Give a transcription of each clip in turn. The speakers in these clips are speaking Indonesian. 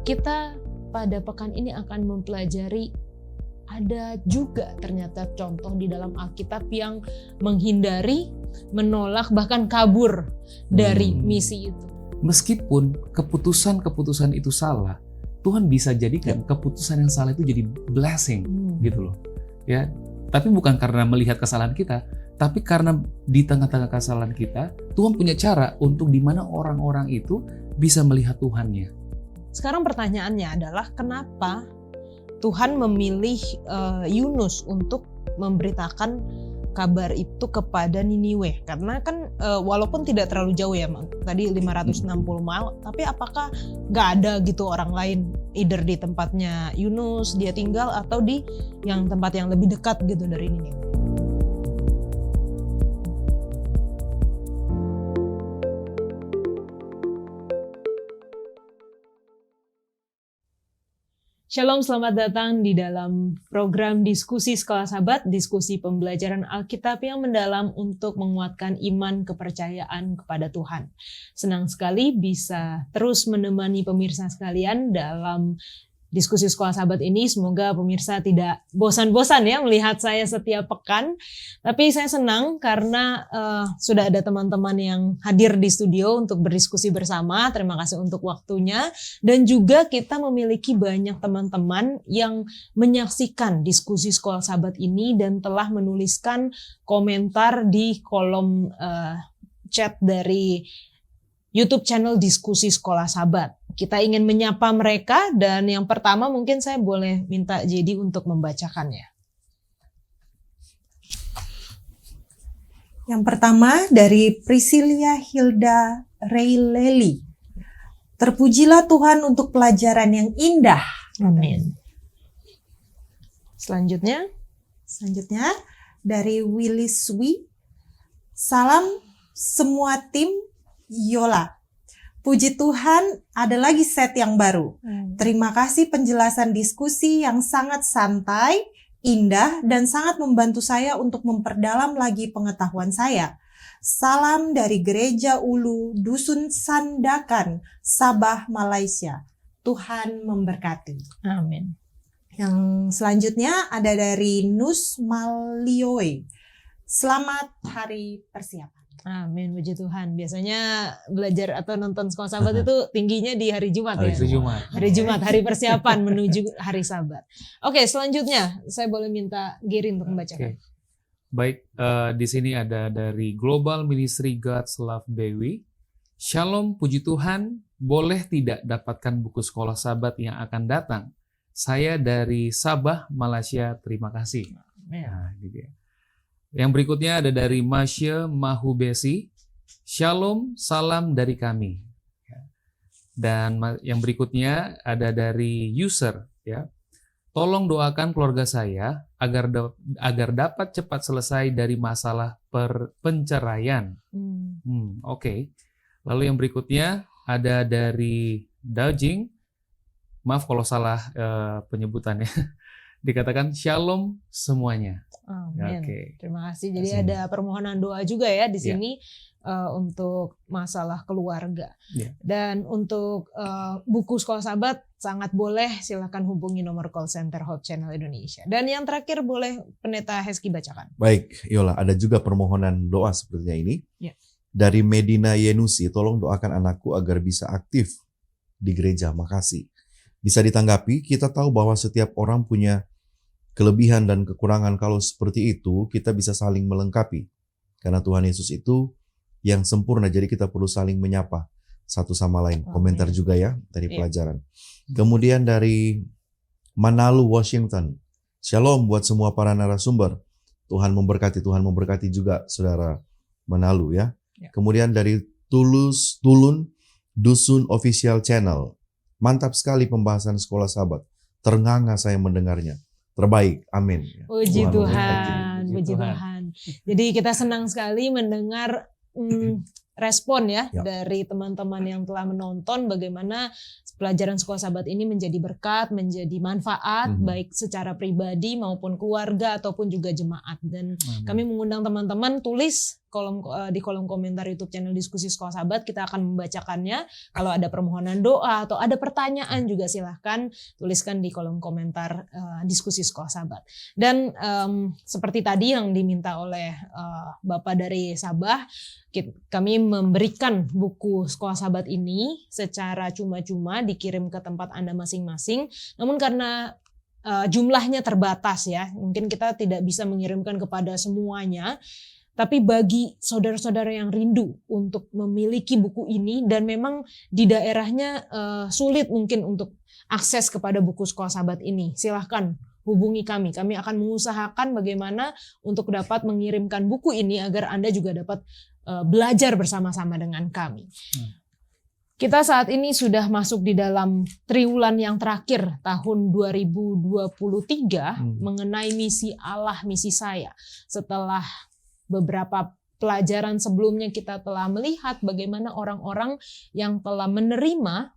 kita pada pekan ini akan mempelajari ada juga ternyata contoh di dalam Alkitab yang menghindari, menolak, bahkan kabur dari misi itu. Meskipun keputusan-keputusan itu salah, Tuhan bisa jadikan keputusan yang salah itu jadi blessing gitu loh. Ya, tapi bukan karena melihat kesalahan kita, tapi karena di tengah-tengah kesalahan kita, Tuhan punya cara untuk di mana orang-orang itu bisa melihat Tuhannya. Sekarang pertanyaannya adalah kenapa Tuhan memilih Yunus untuk memberitakan kabar itu kepada Niniwe? Karena kan walaupun tidak terlalu jauh ya, tadi 560 mil, tapi apakah nggak ada gitu orang lain, either di tempatnya Yunus dia tinggal atau di yang tempat yang lebih dekat gitu dari Niniwe? Shalom, selamat datang di dalam program Diskusi Sekolah Sahabat, diskusi pembelajaran Alkitab yang mendalam untuk menguatkan iman kepercayaan kepada Tuhan. Senang sekali bisa terus menemani pemirsa sekalian dalam Diskusi Sekolah Sahabat ini. Semoga pemirsa tidak bosan-bosan ya melihat saya setiap pekan. Tapi saya senang karena sudah ada teman-teman yang hadir di studio untuk berdiskusi bersama. Terima kasih untuk waktunya. Dan juga kita memiliki banyak teman-teman yang menyaksikan Diskusi Sekolah Sahabat ini dan telah menuliskan komentar di kolom chat dari YouTube channel Diskusi Sekolah Sahabat. Kita ingin menyapa mereka dan yang pertama mungkin saya boleh minta Jadi untuk membacakannya. Yang pertama dari Priscilia Hilda Reileli. Terpujilah Tuhan untuk pelajaran yang indah. Amin. Selanjutnya dari Willis Swi. Salam semua tim Yola. Puji Tuhan, ada lagi set yang baru. Terima kasih penjelasan diskusi yang sangat santai, indah, dan sangat membantu saya untuk memperdalam lagi pengetahuan saya. Salam dari Gereja Ulu, Dusun Sandakan, Sabah, Malaysia. Tuhan memberkati. Amin. Yang selanjutnya ada dari Nus Malioe. Selamat hari persiapan. Amin, puji Tuhan. Biasanya belajar atau nonton Sekolah Sahabat itu tingginya di hari Jumat ya. Hari Jumat, hari persiapan menuju hari Sabat. Oke, selanjutnya saya boleh minta Giri untuk membacakan. Baik, di sini ada dari Global Ministry God's Love Dewi. Shalom, puji Tuhan. Boleh tidak dapatkan buku Sekolah Sahabat yang akan datang? Saya dari Sabah, Malaysia. Terima kasih. Nah, gitu ya. Yang berikutnya ada dari Masya Mahubesi. Shalom, salam dari kami. Dan yang berikutnya ada dari user. Ya. Tolong doakan keluarga saya agar dapat cepat selesai dari masalah penceraian. Oke. Lalu yang berikutnya ada dari Daojing. Maaf kalau salah penyebutannya. Dikatakan shalom semuanya. Amin. Terima kasih. Jadi ada permohonan doa juga ya di sini untuk masalah keluarga. Dan untuk buku Sekolah Sahabat sangat boleh, silakan hubungi nomor call center Hope Channel Indonesia. Dan yang terakhir boleh Pendeta Heski bacakan. Baik, Yola, ada juga permohonan doa sepertinya ini. Dari Medina Yenusi, tolong doakan anakku agar bisa aktif di gereja. Makasih. Bisa ditanggapi, kita tahu bahwa setiap orang punya kelebihan dan kekurangan. Kalau seperti itu, kita bisa saling melengkapi. Karena Tuhan Yesus itu yang sempurna, jadi kita perlu saling menyapa satu sama lain. Komentar juga ya dari pelajaran. Kemudian dari Manalu, Washington. Shalom buat semua para narasumber. Tuhan memberkati juga saudara Manalu ya. Kemudian dari Tulun, Dusun Official Channel. Mantap sekali pembahasan Sekolah Sahabat. Ternganga saya mendengarnya. Terbaik, amin. Puji Tuhan, puji Tuhan. Jadi kita senang sekali mendengar respon ya dari teman-teman yang telah menonton bagaimana pelajaran Sekolah Sahabat ini menjadi berkat, menjadi manfaat baik secara pribadi maupun keluarga ataupun juga jemaat. Dan kami mengundang teman-teman tulis di kolom komentar YouTube channel Diskusi Sekolah Sahabat, kita akan membacakannya. Kalau ada permohonan doa atau ada pertanyaan juga silahkan tuliskan di kolom komentar Diskusi Sekolah Sahabat. Dan seperti tadi yang diminta oleh Bapak dari Sabah, kami memberikan buku Sekolah Sahabat ini secara cuma-cuma dikirim ke tempat Anda masing-masing. Namun karena jumlahnya terbatas ya, mungkin kita tidak bisa mengirimkan kepada semuanya, tapi bagi saudara-saudara yang rindu untuk memiliki buku ini dan memang di daerahnya sulit mungkin untuk akses kepada buku Sekolah Sahabat ini, silahkan hubungi kami. Kami akan mengusahakan bagaimana untuk dapat mengirimkan buku ini agar Anda juga dapat belajar bersama-sama dengan kami. Kita saat ini sudah masuk di dalam triwulan yang terakhir tahun 2023 mengenai misi Allah, misi saya. Setelah beberapa pelajaran sebelumnya kita telah melihat bagaimana orang-orang yang telah menerima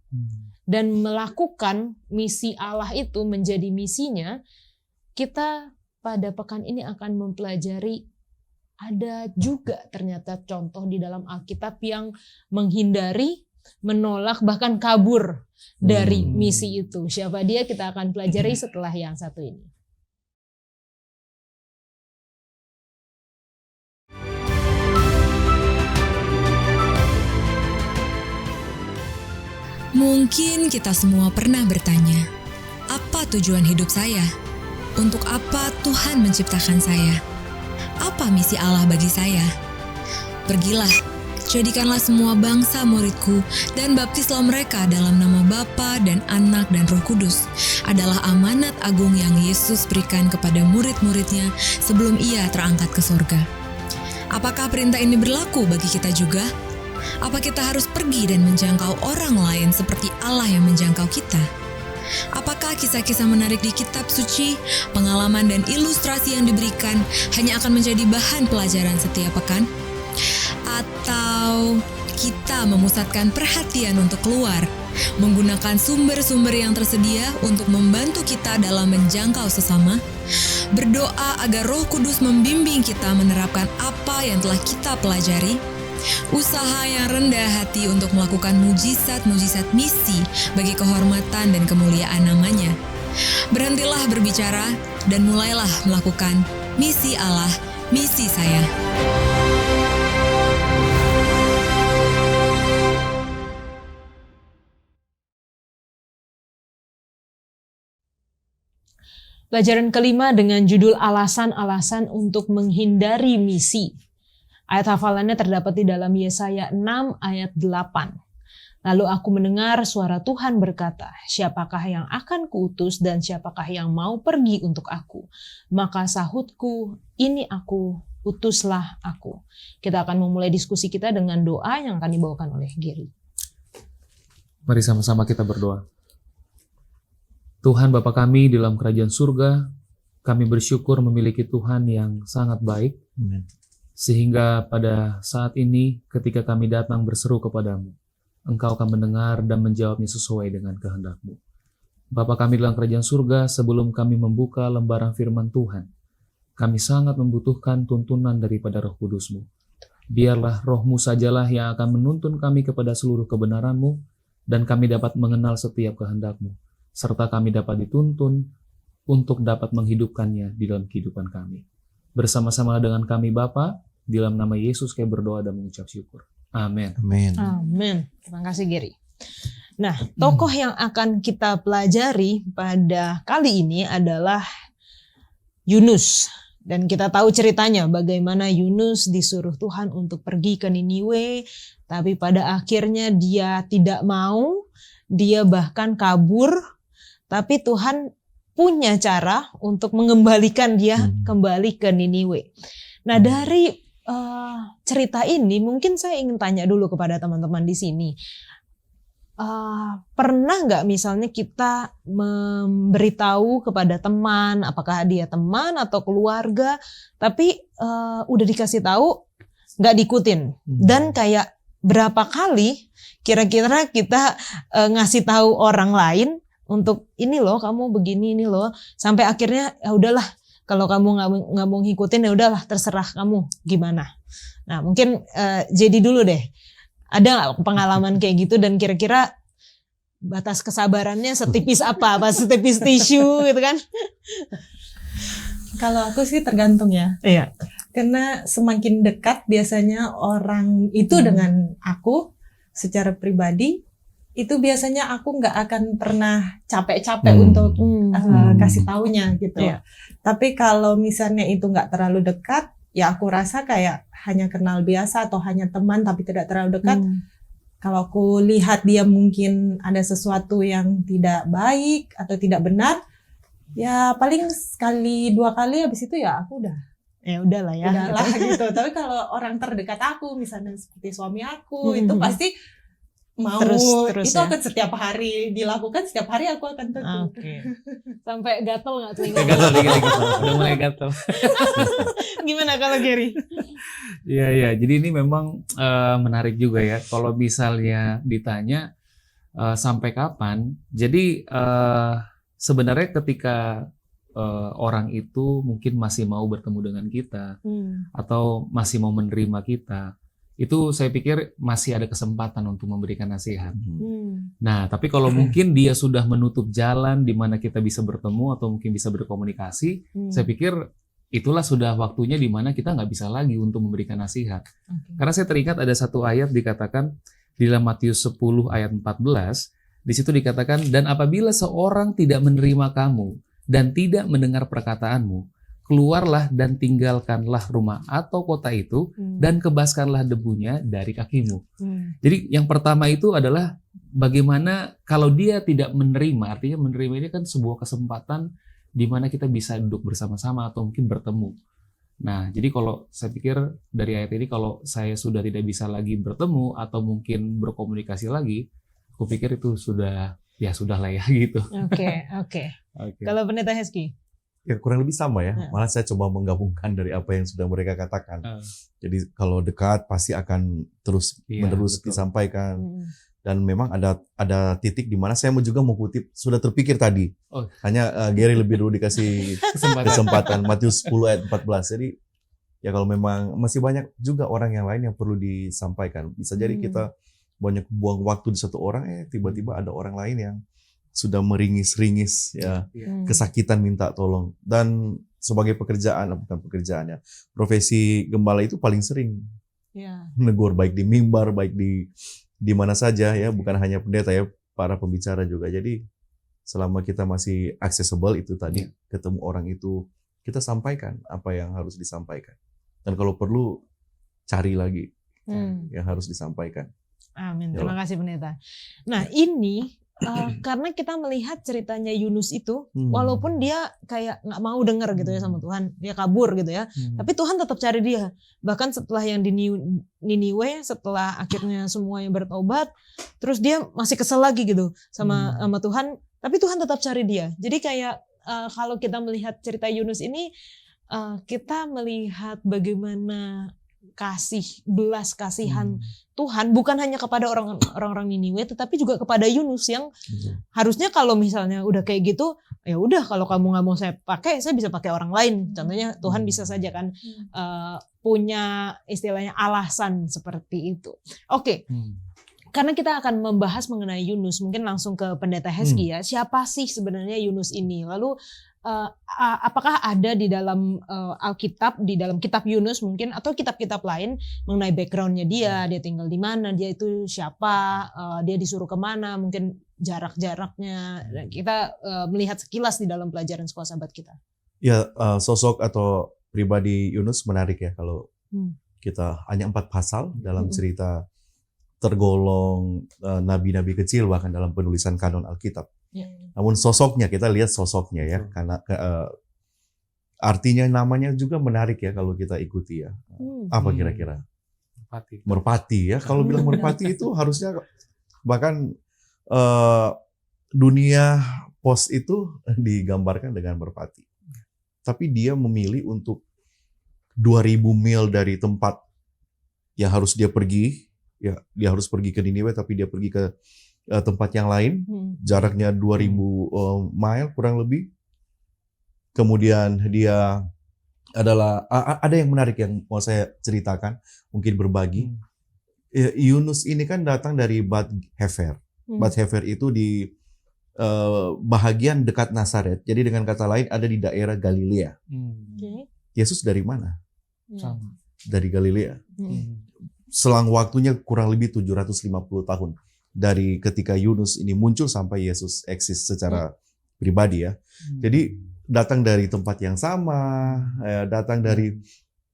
dan melakukan misi Allah itu menjadi misinya. Kita pada pekan ini akan mempelajari ada juga ternyata contoh di dalam Alkitab yang menghindari, menolak, bahkan kabur dari misi itu. Siapa dia? Kita akan pelajari setelah yang satu ini. Mungkin kita semua pernah bertanya, apa tujuan hidup saya? Untuk apa Tuhan menciptakan saya? Apa misi Allah bagi saya? Pergilah, jadikanlah semua bangsa muridku dan baptislah mereka dalam nama Bapa dan Anak dan Roh Kudus. Adalah amanat agung yang Yesus berikan kepada murid-muridnya sebelum ia terangkat ke sorga. Apakah perintah ini berlaku bagi kita juga? Apa kita harus pergi dan menjangkau orang lain seperti Allah yang menjangkau kita? Apakah kisah-kisah menarik di kitab suci, pengalaman dan ilustrasi yang diberikan hanya akan menjadi bahan pelajaran setiap pekan? Atau kita memusatkan perhatian untuk keluar, menggunakan sumber-sumber yang tersedia untuk membantu kita dalam menjangkau sesama, berdoa agar Roh Kudus membimbing kita menerapkan apa yang telah kita pelajari, usaha yang rendah hati untuk melakukan mujizat-mujizat misi bagi kehormatan dan kemuliaan namanya. Berhentilah berbicara dan mulailah melakukan misi Allah, misi saya. Pelajaran kelima dengan judul alasan-alasan untuk menghindari misi. Ayat hafalannya terdapat di dalam Yesaya 6 ayat 8. Lalu aku mendengar suara Tuhan berkata, siapakah yang akan kuutus dan siapakah yang mau pergi untuk aku? Maka sahutku, ini aku, utuslah aku. Kita akan memulai diskusi kita dengan doa yang akan dibawakan oleh Gary. Mari sama-sama kita berdoa. Tuhan Bapa kami di dalam kerajaan surga, kami bersyukur memiliki Tuhan yang sangat baik. Amen. Sehingga pada saat ini ketika kami datang berseru kepadamu, Engkau akan mendengar dan menjawabnya sesuai dengan kehendak-Mu. Bapa kami dalam kerajaan surga, sebelum kami membuka lembaran firman Tuhan, kami sangat membutuhkan tuntunan daripada Roh Kudus-Mu. Biarlah Roh-Mu sajalah yang akan menuntun kami kepada seluruh kebenaran-Mu, dan kami dapat mengenal setiap kehendak-Mu, serta kami dapat dituntun untuk dapat menghidupkannya di dalam kehidupan kami. Bersama-sama dengan kami Bapa, di dalam nama Yesus kami berdoa dan mengucap syukur. Amin. Amin. Amin. Terima kasih Gary. Nah, tokoh yang akan kita pelajari pada kali ini adalah Yunus. Dan kita tahu ceritanya bagaimana Yunus disuruh Tuhan untuk pergi ke Niniwe, tapi pada akhirnya dia tidak mau, dia bahkan kabur, tapi Tuhan punya cara untuk mengembalikan dia kembali ke Niniwe. Nah, dari cerita ini mungkin saya ingin tanya dulu kepada teman-teman di sini. Pernah nggak misalnya kita memberitahu kepada teman, apakah dia teman atau keluarga, tapi udah dikasih tahu nggak diikutin, dan kayak berapa kali kira-kira kita ngasih tahu orang lain untuk ini loh kamu begini, ini loh, sampai akhirnya ya udahlah, kalau kamu nggak mau ngikutin ya udahlah terserah kamu gimana. Nah mungkin jadi dulu deh, ada nggak pengalaman kayak gitu dan kira-kira batas kesabarannya setipis apa setipis tisu gitu kan? Kalau aku sih tergantung ya. Iya. Karena semakin dekat biasanya orang itu dengan aku secara pribadi, itu biasanya aku nggak akan pernah capek-capek untuk kasih taunya gitu. Iya. Tapi kalau misalnya itu nggak terlalu dekat, ya aku rasa kayak hanya kenal biasa atau hanya teman tapi tidak terlalu dekat. Kalau aku lihat dia mungkin ada sesuatu yang tidak baik atau tidak benar, ya paling sekali 2 kali, habis itu ya aku udah Udahlah ya. udahlah gitu. Tapi kalau orang terdekat aku, misalnya seperti suami aku, itu pasti mau Terus itu ya. akan setiap hari dilakukan, setiap hari aku akan tentu. Oke. Sampai gatel nggak telinga? Gatal dikit, udah mulai gatal. Gimana kalau Gary? Iya. Jadi ini memang menarik juga ya. Kalau misalnya ditanya sampai kapan, jadi sebenarnya ketika orang itu mungkin masih mau bertemu dengan kita atau masih mau menerima kita, itu saya pikir masih ada kesempatan untuk memberikan nasihat. Nah, tapi kalau mungkin dia sudah menutup jalan di mana kita bisa bertemu atau mungkin bisa berkomunikasi, saya pikir itulah sudah waktunya di mana kita nggak bisa lagi untuk memberikan nasihat. Karena saya teringat ada satu ayat dikatakan di dalam Matius 10 ayat 14, di situ dikatakan, dan apabila seorang tidak menerima kamu dan tidak mendengar perkataanmu, keluarlah dan tinggalkanlah rumah atau kota itu dan kebaskanlah debunya dari kakimu. Jadi yang pertama itu adalah bagaimana kalau dia tidak menerima, artinya menerima ini kan sebuah kesempatan di mana kita bisa duduk bersama-sama atau mungkin bertemu. Nah, jadi kalau saya pikir dari ayat ini kalau saya sudah tidak bisa lagi bertemu atau mungkin berkomunikasi lagi, aku pikir itu sudah lah ya gitu. Oke. Kalau Pendeta Hezky? Ya kurang lebih sama ya. Malah saya coba menggabungkan dari apa yang sudah mereka katakan. Jadi kalau dekat pasti akan terus menerus disampaikan. Dan memang ada titik di mana saya juga mau kutip, sudah terpikir tadi. Hanya Gary lebih dulu dikasih kesempatan. Matius 10 ayat 14. Jadi ya kalau memang masih banyak juga orang yang lain yang perlu disampaikan. Bisa jadi kita banyak buang waktu di satu orang, tiba-tiba ada orang lain yang sudah meringis-ringis ya, kesakitan minta tolong. Dan sebagai bukan pekerjaan ya, profesi gembala itu paling sering menegur, baik di mimbar, baik di mana saja ya, bukan hanya pendeta ya, para pembicara juga. Jadi selama kita masih accessible itu tadi, ketemu orang itu, kita sampaikan apa yang harus disampaikan. Dan kalau perlu cari lagi yang harus disampaikan. Amin. Terima kasih Pendeta. Nah ini karena kita melihat ceritanya Yunus itu, walaupun dia kayak nggak mau dengar gitu ya sama Tuhan, dia kabur gitu ya, tapi Tuhan tetap cari dia. Bahkan setelah yang di Niniwe, setelah akhirnya semuanya bertobat, terus dia masih kesel lagi gitu sama Tuhan, tapi Tuhan tetap cari dia. Jadi kayak kalau kita melihat cerita Yunus ini, kita melihat bagaimana belas kasihan Tuhan bukan hanya kepada orang-orang Niniwe, tetapi juga kepada Yunus yang harusnya kalau misalnya udah kayak gitu, ya udah kalau kamu nggak mau saya pakai, saya bisa pakai orang lain. Contohnya Tuhan bisa saja kan punya istilahnya alasan seperti itu. Oke. Karena kita akan membahas mengenai Yunus, mungkin langsung ke Pendeta Hezky ya. Siapa sih sebenarnya Yunus ini? Lalu apakah ada di dalam Alkitab, di dalam kitab Yunus mungkin, atau kitab-kitab lain mengenai backgroundnya dia tinggal di mana, dia itu siapa, dia disuruh kemana, mungkin jarak-jaraknya. Kita melihat sekilas di dalam pelajaran sekolah sahabat kita. Ya, sosok atau pribadi Yunus menarik ya, kalau kita hanya 4 pasal dalam cerita tergolong nabi-nabi kecil bahkan dalam penulisan kanon Alkitab. Namun sosoknya, kita lihat sosoknya ya, karena artinya namanya juga menarik ya kalau kita ikuti ya. Apa kira-kira? Merpati ya. Kalau bilang merpati itu harusnya bahkan dunia pos itu digambarkan dengan merpati. Tapi dia memilih untuk 2000 mil dari tempat yang harus dia pergi, ya dia harus pergi ke Niniwe tapi dia pergi ke tempat yang lain, jaraknya 2000 mile kurang lebih. Kemudian dia adalah ada yang menarik yang mau saya ceritakan, mungkin berbagi. Yunus ini kan datang dari Bat Hefer. Bat Hefer itu di bahagian dekat Nazaret. Jadi dengan kata lain ada di daerah Galilea. Yesus dari mana? Sama. Dari Galilea. Selang waktunya kurang lebih 750 tahun dari ketika Yunus ini muncul sampai Yesus eksis secara pribadi ya. Jadi datang dari tempat yang sama, datang dari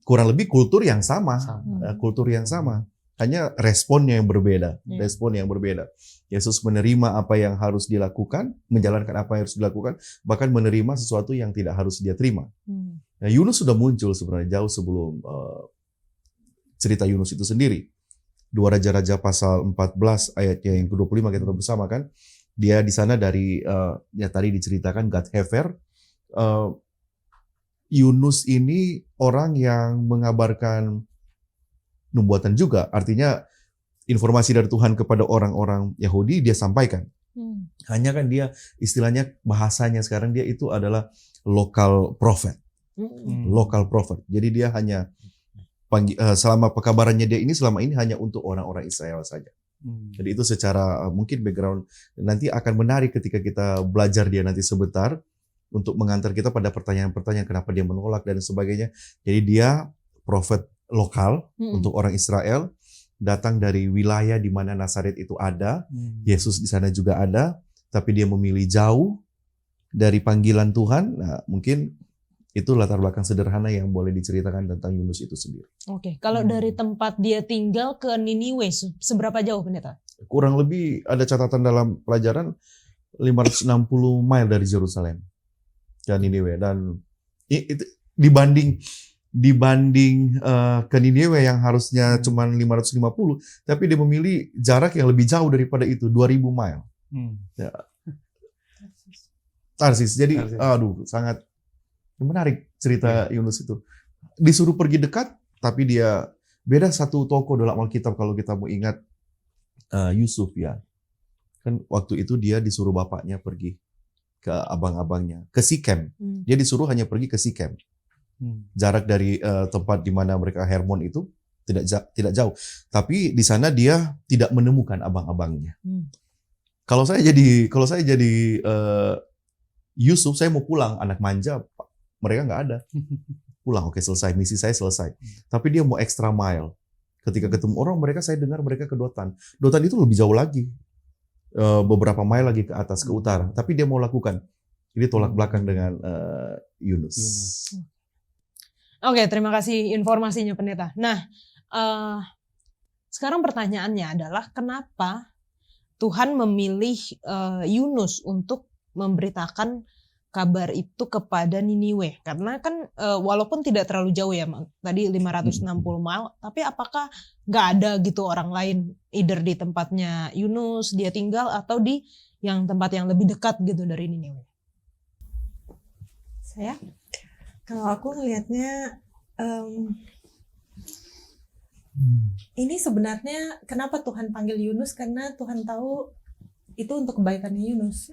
kurang lebih kultur yang sama. Kultur yang sama. Hanya responnya yang berbeda, respon yang berbeda. Yesus menerima apa yang harus dilakukan, menjalankan apa yang harus dilakukan, bahkan menerima sesuatu yang tidak harus dia terima. Nah, Yunus sudah muncul sebenarnya jauh sebelum cerita Yunus itu sendiri. 2 Raja-Raja pasal 14 ayatnya yang ke-25 kita tahu bersama kan. Dia di sana dari ya tadi diceritakan Gad Hefer. Yunus ini orang yang mengabarkan nubuatan juga, artinya informasi dari Tuhan kepada orang-orang Yahudi dia sampaikan. Hanya kan dia istilahnya bahasanya sekarang dia itu adalah local prophet. Local prophet. Jadi dia hanya selama pekabarannya dia ini selama ini hanya untuk orang-orang Israel saja. Jadi itu secara mungkin background nanti akan menarik ketika kita belajar dia nanti sebentar untuk mengantar kita pada pertanyaan-pertanyaan kenapa dia menolak dan sebagainya. Jadi dia prophet lokal untuk orang Israel, datang dari wilayah di mana Nazaret itu ada, Yesus di sana juga ada, tapi dia memilih jauh dari panggilan Tuhan. Nah, mungkin itu latar belakang sederhana yang boleh diceritakan tentang Yunus itu sendiri. Oke, kalau dari tempat dia tinggal ke Niniwe, seberapa jauh pendeta? Kurang lebih ada catatan dalam pelajaran 560 mile dari Yerusalem ke Niniwe, dan itu dibanding ke Niniwe yang harusnya cuma 550, tapi dia memilih jarak yang lebih jauh daripada itu, 2000 mile. Ya. Tarsis. Jadi sangat menarik cerita Yunus itu. Disuruh pergi dekat, tapi dia beda satu tokoh dalam Alkitab kalau kita mau ingat Yusuf ya. Kan waktu itu dia disuruh bapaknya pergi ke abang-abangnya, ke Sikem. Dia disuruh hanya pergi ke Sikem. Jarak dari tempat di mana mereka Hermon itu tidak jauh, tapi di sana dia tidak menemukan abang-abangnya. Kalau saya jadi Yusuf, saya mau pulang, anak manja, mereka nggak ada. Pulang, oke selesai, misi saya selesai. Tapi dia mau extra mile. Ketika ketemu orang, saya dengar mereka ke Dotan. Dotan itu lebih jauh lagi, beberapa mile lagi ke atas, ke utara. Tapi dia mau lakukan. Jadi tolak belakang dengan Yunus. Oke, terima kasih informasinya pendeta. Nah, sekarang pertanyaannya adalah kenapa Tuhan memilih Yunus untuk memberitakan kabar itu kepada Niniwe? Karena kan walaupun tidak terlalu jauh ya, tadi 560 mile, tapi apakah nggak ada gitu orang lain, either di tempatnya Yunus dia tinggal atau di yang tempat yang lebih dekat gitu dari Niniwe? Saya? Kalau aku ngelihatnya ini sebenarnya kenapa Tuhan panggil Yunus, karena Tuhan tahu itu untuk kebaikannya Yunus.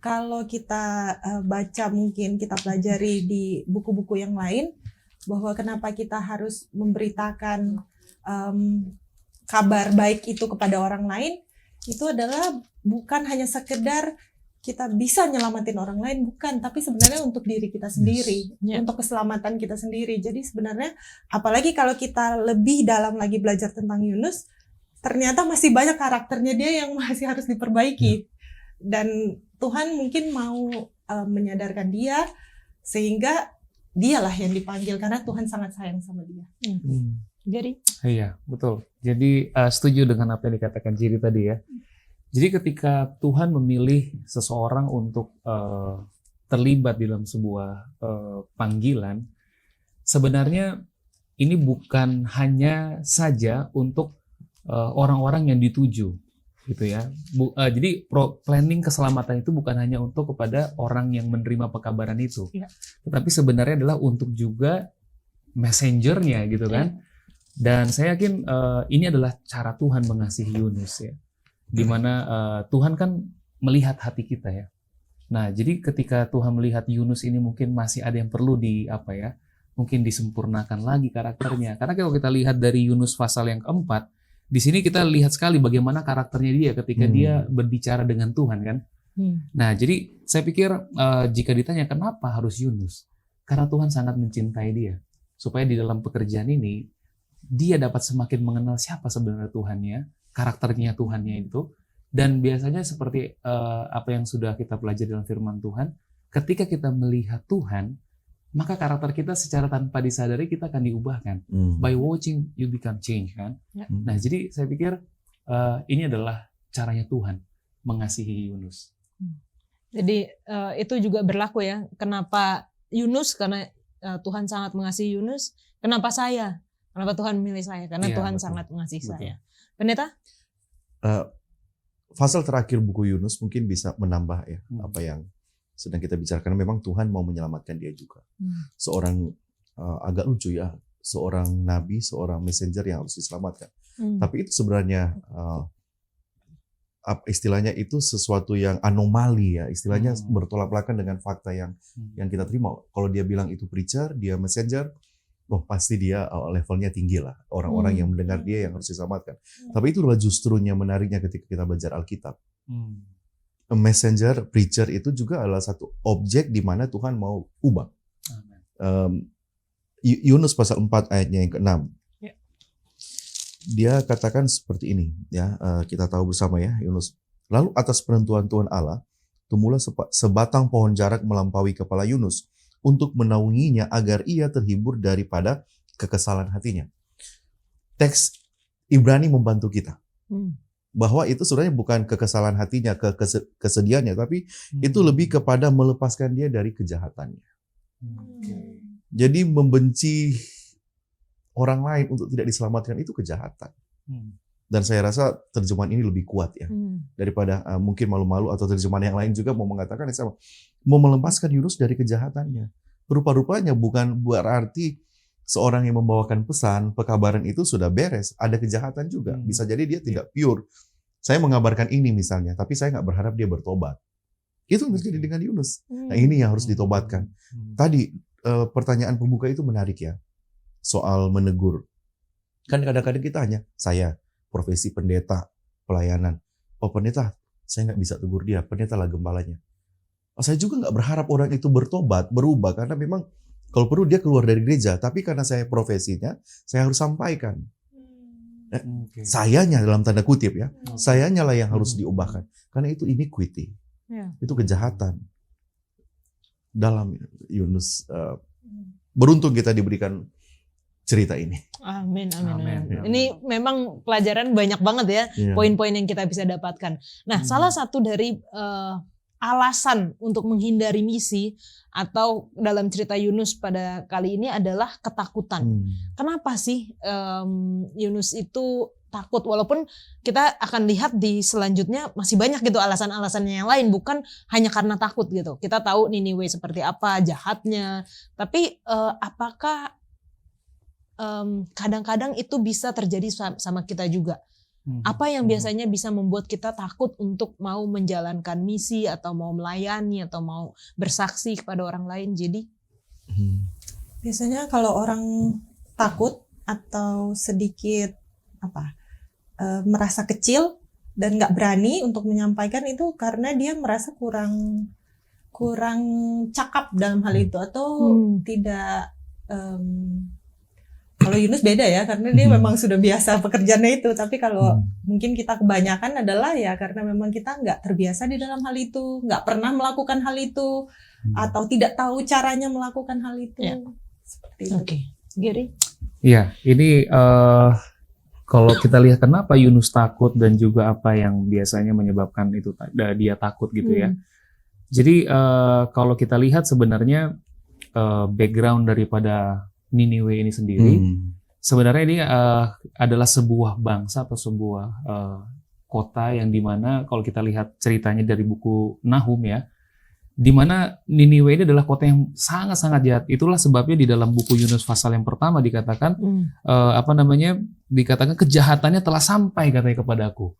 Kalau kita baca, mungkin kita pelajari di buku-buku yang lain, bahwa kenapa kita harus memberitakan kabar baik itu kepada orang lain, itu adalah bukan hanya sekedar kita bisa nyelamatin orang lain, bukan, tapi sebenarnya untuk diri kita sendiri, untuk keselamatan kita sendiri. Jadi sebenarnya, apalagi kalau kita lebih dalam lagi belajar tentang Yunus, ternyata masih banyak karakternya dia yang masih harus diperbaiki. Dan Tuhan mungkin mau menyadarkan dia, sehingga dialah yang dipanggil, karena Tuhan sangat sayang sama dia. Jadi? Iya, betul. Jadi setuju dengan apa yang dikatakan Jiri tadi ya. Jadi ketika Tuhan memilih seseorang untuk terlibat dalam sebuah panggilan, sebenarnya ini bukan hanya saja untuk orang-orang yang dituju, gitu ya. Jadi planning keselamatan itu bukan hanya untuk kepada orang yang menerima pekabaran itu, tetapi sebenarnya adalah untuk juga messengernya, gitu kan. Dan saya yakin ini adalah cara Tuhan mengasihi Yunus ya. Di mana Tuhan kan melihat hati kita ya. Nah, jadi ketika Tuhan melihat Yunus ini mungkin masih ada yang perlu mungkin disempurnakan lagi karakternya. Karena kalau kita lihat dari Yunus pasal yang keempat, di sini kita lihat sekali bagaimana karakternya dia ketika dia berbicara dengan Tuhan kan. Nah, jadi saya pikir jika ditanya kenapa harus Yunus, karena Tuhan sangat mencintai dia, supaya di dalam pekerjaan ini dia dapat semakin mengenal siapa sebenarnya Tuhannya, karakternya Tuhannya itu. Dan biasanya seperti apa yang sudah kita pelajari dalam firman Tuhan, ketika kita melihat Tuhan, maka karakter kita secara tanpa disadari kita akan diubahkan. By watching you become change kan. Nah, jadi saya pikir ini adalah caranya Tuhan mengasihi Yunus. Jadi itu juga berlaku ya. Kenapa Yunus? Karena Tuhan sangat mengasihi Yunus. Kenapa saya? Kenapa Tuhan memilih saya? Karena Tuhan sangat mengasihi saya. Pendeta? Pasal terakhir buku Yunus mungkin bisa menambah ya apa yang sedang kita bicarakan. Memang Tuhan mau menyelamatkan dia juga. Seorang agak lucu ya, seorang nabi, seorang messenger yang harus diselamatkan. Tapi itu sebenarnya istilahnya itu sesuatu yang anomali ya, istilahnya bertolak belakang dengan fakta yang kita terima. Kalau dia bilang itu preacher, dia messenger, pasti dia levelnya tinggi lah. Orang-orang yang mendengar dia yang harus diselamatkan. Tapi itulah justrunya menariknya ketika kita belajar Alkitab. Messenger, preacher itu juga adalah satu objek di mana Tuhan mau ubah. Yunus pasal 4 ayatnya yang ke-6. Dia katakan seperti ini ya, kita tahu bersama ya, Yunus. Lalu atas penentuan Tuhan Allah, tumbuhlah sebatang pohon jarak melampaui kepala Yunus untuk menaunginya agar ia terhibur daripada kekesalan hatinya. Teks Ibrani membantu kita. Bahwa itu sebenarnya bukan kekesalan hatinya, kesedihannya, tapi itu lebih kepada melepaskan dia dari kejahatannya. Jadi membenci orang lain untuk tidak diselamatkan itu kejahatan. Dan saya rasa terjemahan ini lebih kuat ya daripada mungkin malu-malu atau terjemahan yang lain juga mau mengatakan yang sama. Mau melepaskan Yunus dari kejahatannya. Rupa-rupanya bukan berarti seorang yang membawakan pesan, pekabaran itu sudah beres. Ada kejahatan juga. Bisa jadi dia tidak pure. Saya mengabarkan ini misalnya, tapi saya nggak berharap dia bertobat. Itu yang terjadi dengan Yunus. Nah ini yang harus ditobatkan. Tadi pertanyaan pembuka itu menarik ya. Soal menegur. Kan kadang-kadang kita hanya, saya profesi pendeta, pelayanan. Oh pendeta, saya nggak bisa tegur dia, pendeta lah gembalanya. Saya juga nggak berharap orang itu bertobat, berubah, karena memang kalau perlu dia keluar dari gereja, tapi karena saya profesinya, saya harus sampaikan. Sayanya dalam tanda kutip ya, sayanya lah yang harus diubahkan. Karena itu iniquity, itu kejahatan. Dalam Yunus, beruntung kita diberikan cerita ini. Amin. Ini memang pelajaran banyak banget ya, poin-poin yang kita bisa dapatkan. Nah, salah satu dari alasan untuk menghindari misi atau dalam cerita Yunus pada kali ini adalah ketakutan. Kenapa sih Yunus itu takut? Walaupun kita akan lihat di selanjutnya masih banyak gitu alasan-alasannya yang lain, bukan hanya karena takut gitu. Kita tahu Niniwe seperti apa jahatnya, tapi apakah kadang-kadang itu bisa terjadi sama kita juga? Apa yang biasanya bisa membuat kita takut untuk mau menjalankan misi atau mau melayani atau mau bersaksi kepada orang lain? Jadi biasanya kalau orang takut atau sedikit merasa kecil dan nggak berani untuk menyampaikan itu karena dia merasa kurang cakap dalam hal itu atau tidak. Kalau Yunus beda ya, karena dia memang sudah biasa pekerjaannya itu. Tapi kalau mungkin kita kebanyakan adalah ya karena memang kita nggak terbiasa di dalam hal itu, nggak pernah melakukan hal itu, atau tidak tahu caranya melakukan hal itu. Seperti itu. Oke, Gary? Ya, ini kalau kita lihat kenapa Yunus takut dan juga apa yang biasanya menyebabkan itu dia takut gitu ya. Jadi kalau kita lihat sebenarnya background daripada Niniwe ini sendiri, sebenarnya ini adalah sebuah bangsa atau sebuah kota yang dimana kalau kita lihat ceritanya dari buku Nahum ya, dimana Niniwe ini adalah kota yang sangat-sangat jahat. Itulah sebabnya di dalam buku Yunus pasal yang pertama dikatakan dikatakan kejahatannya telah sampai katanya kepadaku.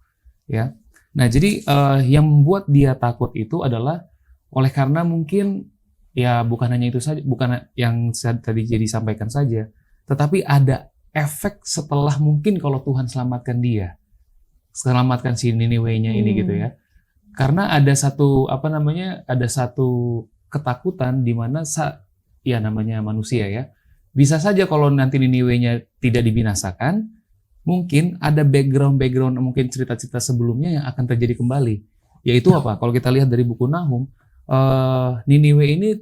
Ya, nah jadi yang membuat dia takut itu adalah Oleh karena mungkin ya bukan hanya itu saja, bukan yang tadi jadi sampaikan saja, tetapi ada efek setelah mungkin kalau Tuhan selamatkan dia, selamatkan si Niniwe-nya ini gitu ya. Karena ada satu ada satu ketakutan di mana ya namanya manusia ya. Bisa saja kalau nanti Niniwe-nya tidak dibinasakan, mungkin ada background mungkin cerita-cerita sebelumnya yang akan terjadi kembali. Yaitu apa? Kalau kita lihat dari buku Nahum, Niniwe ini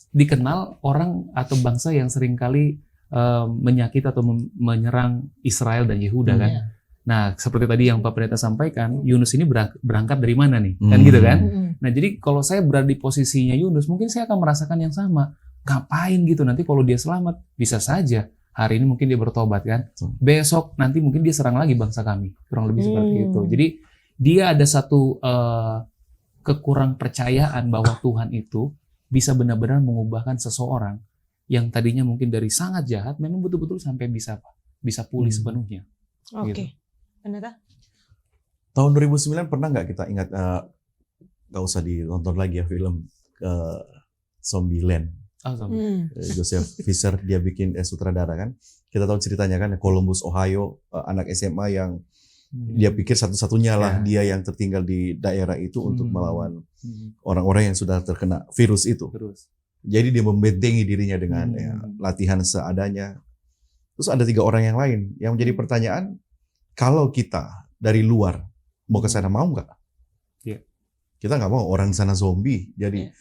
dikenal orang atau bangsa yang seringkali menyakiti atau menyerang Israel dan Yehuda kan. Nah, seperti tadi yang Pak Pendeta sampaikan, Yunus ini berangkat dari mana nih? Kan gitu kan? Nah, jadi kalau saya berada di posisinya Yunus, mungkin saya akan merasakan yang sama. Ngapain gitu? Nanti kalau dia selamat, bisa saja hari ini mungkin dia bertobat kan. Besok nanti mungkin dia serang lagi bangsa kami. Kurang lebih seperti itu. Jadi dia ada satu kekurang percayaan bahwa Tuhan itu bisa benar-benar mengubahkan seseorang yang tadinya mungkin dari sangat jahat memang betul-betul sampai bisa pulih sepenuhnya. Oke. Gitu. Pendeta? Tahun 2009 pernah nggak kita ingat, nggak usah ditonton lagi ya film Zombieland. Joseph Fisher dia bikin sutradara kan. Kita tahu ceritanya kan, Columbus, Ohio, anak SMA yang dia pikir satu-satunya lah dia yang tertinggal di daerah itu untuk melawan orang-orang yang sudah terkena virus itu. Jadi dia membentengi dirinya dengan latihan seadanya. Terus ada 3 orang yang lain yang menjadi pertanyaan, kalau kita dari luar mau ke sana mau nggak? Kita nggak mau, orang sana zombie, jadi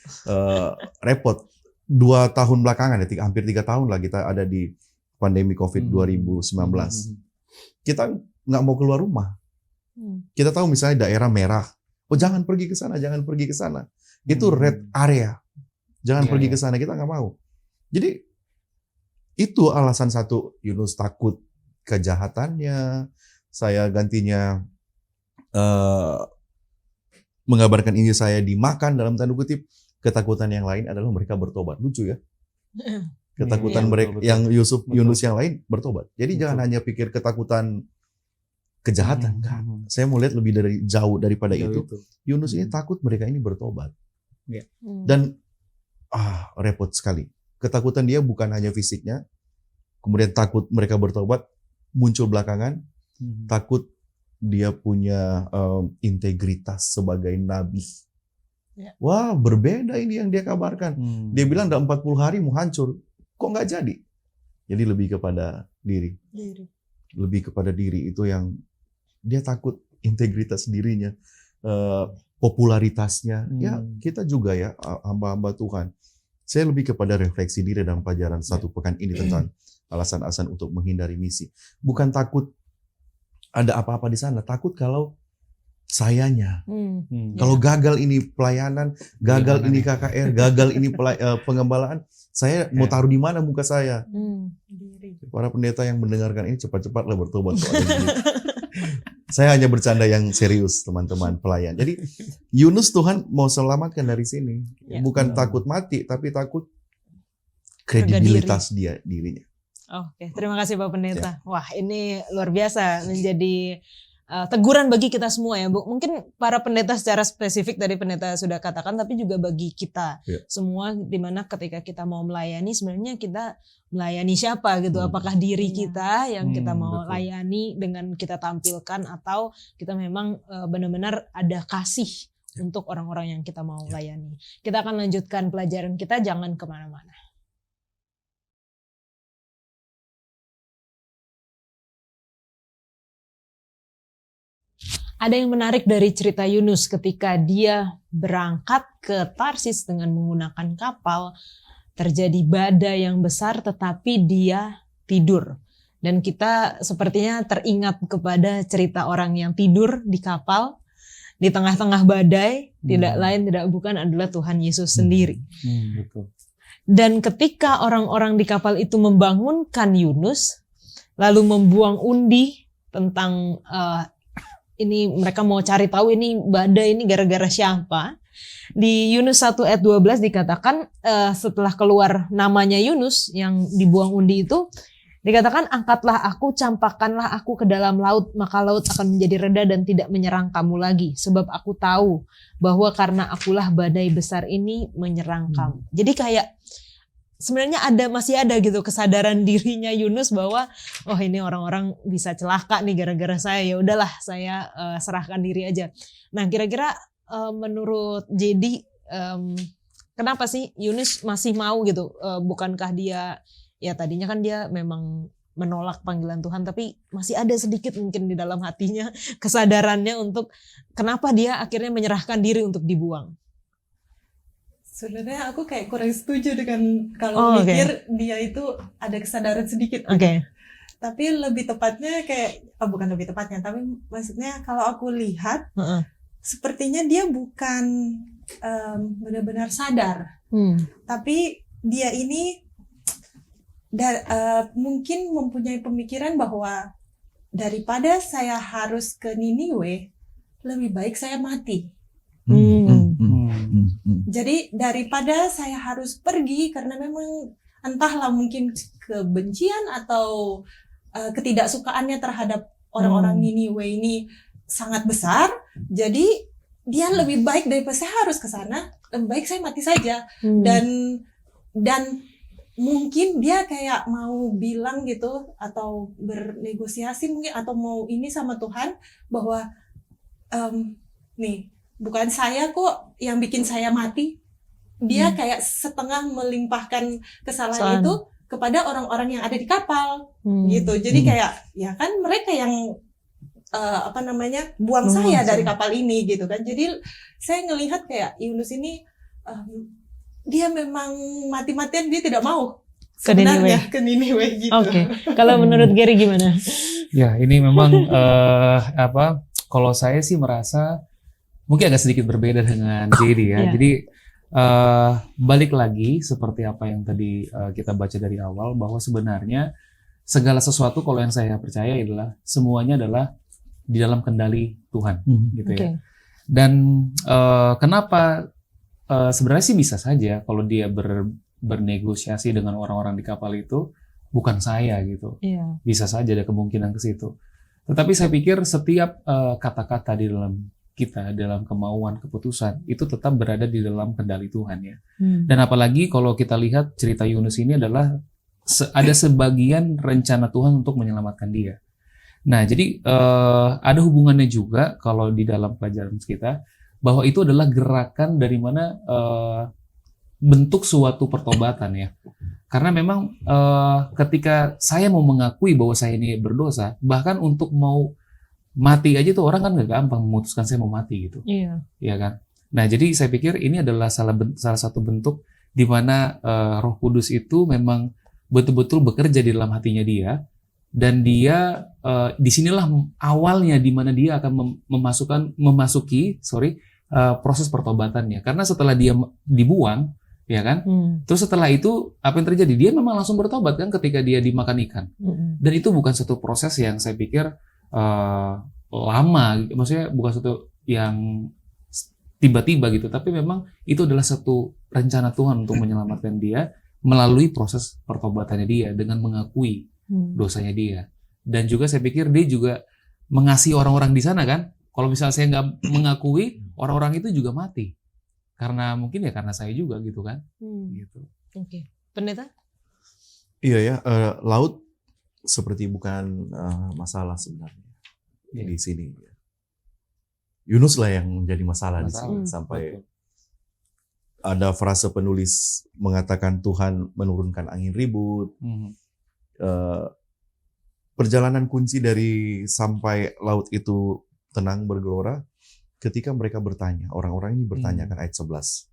repot. 2 tahun belakangan ya, hampir 3 tahun lah kita ada di pandemi COVID 2019. Kita nggak mau keluar rumah. Kita tahu misalnya daerah merah, oh jangan pergi ke sana, jangan pergi ke sana. Itu red area, jangan pergi ke sana, kita nggak mau. Jadi itu alasan satu, Yunus takut kejahatannya, saya gantinya mengabarkan Injil saya dimakan dalam tanda kutip. Ketakutan yang lain adalah mereka bertobat. Lucu ya. Ketakutan mereka yang Yunus yang lain bertobat. Jadi jangan hanya pikir ketakutan kejahatan. Saya mau lihat lebih dari jauh daripada itu. Yunus ini takut mereka ini bertobat. Dan repot sekali. Ketakutan dia bukan hanya fisiknya. Kemudian takut mereka bertobat muncul belakangan. Takut dia punya integritas sebagai nabi. Wah, berbeda ini yang dia kabarkan. Dia bilang dalam 40 hari mau hancur. Kok nggak jadi? Jadi lebih kepada diri. Lebih kepada diri itu yang dia takut, integritas dirinya, popularitasnya. Ya, kita juga ya hamba-hamba Tuhan. Saya lebih kepada refleksi diri dalam pelajaran 1 pekan ini tentang alasan-alasan untuk menghindari misi. Bukan takut ada apa-apa di sana, takut kalau sayanya. Kalau gagal ini pelayanan, gagal ini KKR, gagal ini pengembalaan, saya mau taruh di mana muka saya? Para pendeta yang mendengarkan ini cepat-cepatlah bertobat. Saya hanya bercanda yang serius, teman-teman pelayan. Jadi Yunus Tuhan mau selamatkan dari sini. Bukan takut mati, tapi takut kredibilitas dirinya. Oke, terima kasih Pak Pendeta. Wah, ini luar biasa menjadi teguran bagi kita semua ya, Bu. Mungkin para pendeta secara spesifik tadi pendeta sudah katakan, tapi juga bagi kita semua, dimana ketika kita mau melayani, sebenarnya kita melayani siapa gitu? Apakah diri kita yang kita mau layani dengan kita tampilkan, atau kita memang benar-benar ada kasih untuk orang-orang yang kita mau layani? Kita akan lanjutkan pelajaran kita, jangan kemana-mana. Ada yang menarik dari cerita Yunus ketika dia berangkat ke Tarsis dengan menggunakan kapal. Terjadi badai yang besar tetapi dia tidur. Dan kita sepertinya teringat kepada cerita orang yang tidur di kapal di tengah-tengah badai. Tidak lain tidak bukan adalah Tuhan Yesus sendiri. Betul. Dan ketika orang-orang di kapal itu membangunkan Yunus, lalu membuang undi tentang ini mereka mau cari tahu ini badai ini gara-gara siapa. Di Yunus 1 ayat 12 dikatakan setelah keluar namanya Yunus yang dibuang undi itu, Dikatakan, angkatlah aku, campakkanlah aku ke dalam laut, maka laut akan menjadi reda dan tidak menyerang kamu lagi. Sebab aku tahu bahwa karena akulah badai besar ini menyerang kamu. Jadi kayak sebenarnya masih ada gitu kesadaran dirinya Yunus bahwa oh ini orang-orang bisa celaka nih gara-gara saya. Ya udahlah, saya serahkan diri aja. Nah, kira-kira menurut JD, kenapa sih Yunus masih mau gitu? Bukankah dia, ya tadinya kan dia memang menolak panggilan Tuhan, tapi masih ada sedikit mungkin di dalam hatinya kesadarannya untuk kenapa dia akhirnya menyerahkan diri untuk dibuang. Sebenarnya aku kayak kurang setuju dengan kalau mikir dia itu ada kesadaran sedikit. Tapi lebih tepatnya kayak, bukan lebih tepatnya, tapi maksudnya kalau aku lihat, sepertinya dia bukan benar-benar sadar. Tapi dia ini mungkin mempunyai pemikiran bahwa daripada saya harus ke Niniwe, lebih baik saya mati. Jadi daripada saya harus pergi karena memang entahlah mungkin kebencian atau ketidaksukaannya terhadap orang-orang Niniwe ini sangat besar, jadi dia lebih baik daripada saya harus ke sana, lebih baik saya mati saja. Dan mungkin dia kayak mau bilang gitu atau bernegosiasi mungkin atau mau ini sama Tuhan bahwa nih bukan saya kok yang bikin saya mati. Dia kayak setengah melimpahkan kesalahan itu kepada orang-orang yang ada di kapal gitu. Jadi kayak ya kan mereka yang buang saya dari kapal ini gitu kan. Jadi saya ngelihat kayak Yunus ini dia memang mati-matian dia tidak mau sebenarnya ke Niniwe gitu. Kalau menurut Gary gimana? Ya, ini memang kalau saya sih merasa mungkin agak sedikit berbeda dengan JD ya. Jadi balik lagi seperti apa yang tadi kita baca dari awal, bahwa sebenarnya segala sesuatu kalau yang saya percaya adalah semuanya adalah di dalam kendali Tuhan gitu ya. Dan kenapa sebenarnya sih bisa saja kalau dia bernegosiasi dengan orang-orang di kapal itu bukan saya gitu. Bisa saja ada kemungkinan ke situ. Tetapi saya pikir setiap kata-kata di dalam kita, dalam kemauan, keputusan, itu tetap berada di dalam kendali Tuhan ya. Dan apalagi kalau kita lihat cerita Yunus ini adalah ada sebagian rencana Tuhan untuk menyelamatkan dia. Nah, jadi ada hubungannya juga kalau di dalam pelajaran kita, bahwa itu adalah gerakan dari mana bentuk suatu pertobatan ya. Karena memang ketika saya mau mengakui bahwa saya ini berdosa, bahkan untuk mau mati aja tuh orang kan gak gampang memutuskan saya mau mati gitu. Iya kan? Nah, jadi saya pikir ini adalah salah satu bentuk di mana Roh Kudus itu memang betul-betul bekerja di dalam hatinya dia, dan dia disinilah awalnya di mana dia akan memasuki proses pertobatannya. Karena setelah dia dibuang, ya kan? Terus setelah itu apa yang terjadi? Dia memang langsung bertobat kan ketika dia dimakan ikan. Dan itu bukan satu proses yang saya pikir lama, maksudnya bukan satu yang tiba-tiba gitu, tapi memang itu adalah satu rencana Tuhan untuk menyelamatkan dia melalui proses pertobatannya dia dengan mengakui dosanya dia. Dan juga saya pikir dia juga mengasihi orang-orang di sana kan. Kalau misalnya saya nggak mengakui, orang-orang itu juga mati. Karena mungkin ya karena saya juga gitu kan. Gitu. Pendeta? Iya ya, laut seperti bukan masalah sebenarnya di sini. Yunus lah yang menjadi masalah di sini sampai ada frase penulis mengatakan Tuhan menurunkan angin ribut. Perjalanan kunci dari sampai laut itu tenang bergelora ketika mereka bertanya, orang-orang ini bertanya kan ayat 11.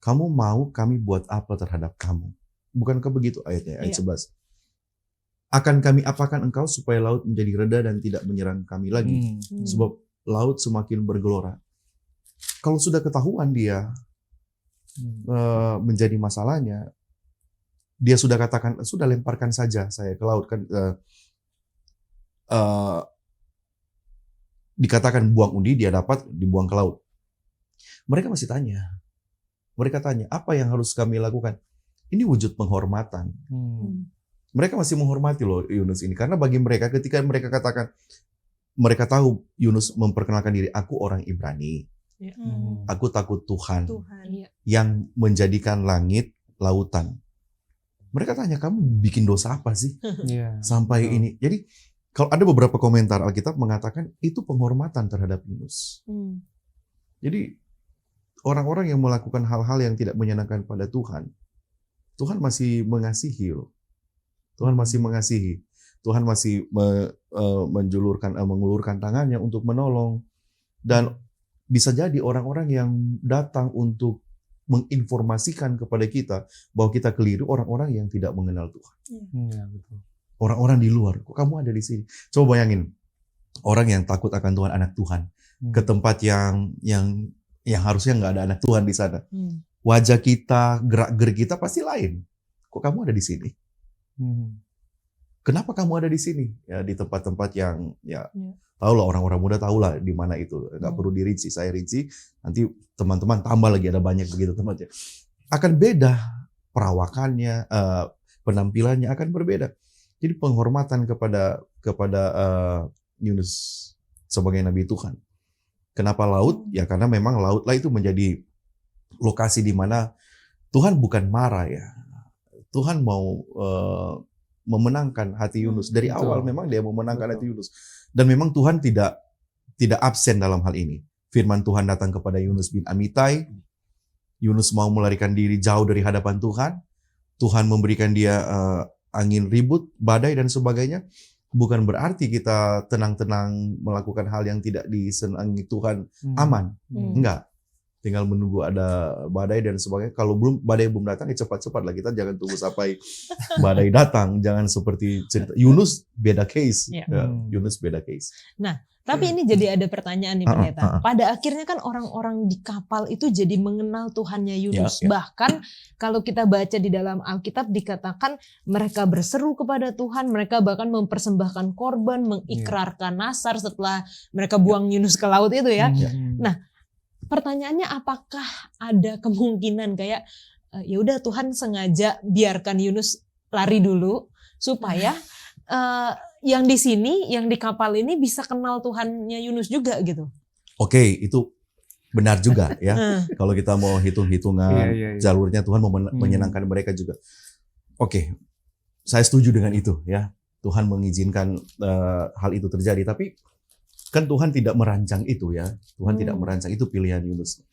Kamu mau kami buat apa terhadap kamu? Bukankah begitu ayatnya, ayat 11. Akan kami apakan engkau supaya laut menjadi reda dan tidak menyerang kami lagi. Sebab laut semakin bergelora. Kalau sudah ketahuan dia menjadi masalahnya, dia sudah katakan, sudah lemparkan saja saya ke laut. Kan dikatakan buang undi, dia dapat dibuang ke laut. Mereka masih tanya. Mereka tanya, apa yang harus kami lakukan? Ini wujud penghormatan. Mereka masih menghormati loh Yunus ini. Karena bagi mereka ketika mereka katakan, mereka tahu Yunus memperkenalkan diri, aku orang Ibrani. Aku takut Tuhan yang menjadikan langit, lautan. Mereka tanya, kamu bikin dosa apa sih? Sampai ini. Jadi kalau ada beberapa komentar Alkitab mengatakan itu penghormatan terhadap Yunus. Jadi orang-orang yang melakukan hal-hal yang tidak menyenangkan pada Tuhan, Tuhan masih mengasihi loh. Tuhan masih mengasihi. Tuhan masih mengulurkan tangannya untuk menolong. Dan bisa jadi orang-orang yang datang untuk menginformasikan kepada kita bahwa kita keliru, orang-orang yang tidak mengenal Tuhan. Betul. Orang-orang di luar, kok kamu ada di sini? Coba bayangin, orang yang takut akan Tuhan, anak Tuhan, ke tempat yang harusnya nggak ada anak Tuhan di sana. Wajah kita, gerak-gerik kita pasti lain. Kok kamu ada di sini? Kenapa kamu ada di sini? Ya di tempat-tempat yang tahulah orang-orang muda tahulah di mana itu. Nggak perlu dirinci, saya rinci. Nanti teman-teman tambah lagi, ada banyak begitu tempatnya. Akan beda perawakannya, penampilannya akan berbeda. Jadi penghormatan kepada Yunus sebagai nabi Tuhan. Kenapa laut? Ya karena memang lautlah itu menjadi lokasi di mana Tuhan bukan marah ya. Tuhan mau memenangkan hati Yunus. Dari awal memang dia memenangkan hati Yunus. Dan memang Tuhan tidak absen dalam hal ini. Firman Tuhan datang kepada Yunus bin Amitai. Yunus mau melarikan diri jauh dari hadapan Tuhan. Tuhan memberikan dia angin ribut, badai dan sebagainya. Bukan berarti kita tenang-tenang melakukan hal yang tidak disenangi Tuhan aman. Enggak. Tinggal menunggu ada badai dan sebagainya. Kalau badai belum datang, ya cepat-cepat lah. Kita jangan tunggu sampai badai datang. Jangan seperti cerita Yunus, beda case. Yunus beda case. Nah, tapi ini jadi ada pertanyaan nih pendeta. Pada akhirnya kan orang-orang di kapal itu jadi mengenal Tuhannya Yunus. Bahkan kalau kita baca di dalam Alkitab dikatakan mereka berseru kepada Tuhan, mereka bahkan mempersembahkan korban, mengikrarkan nazar setelah mereka buang Yunus ke laut itu ya. Nah, pertanyaannya apakah ada kemungkinan kayak ya udah Tuhan sengaja biarkan Yunus lari dulu supaya yang di sini, yang di kapal ini bisa kenal Tuhannya Yunus juga gitu. Oke, itu benar juga ya. Kalau kita mau hitung-hitungan jalurnya, Tuhan mau menyenangkan mereka juga. Oke, saya setuju dengan itu ya. Tuhan mengizinkan hal itu terjadi. Tapi kan Tuhan tidak merancang itu ya. Tuhan tidak merancang, itu pilihan Yunus.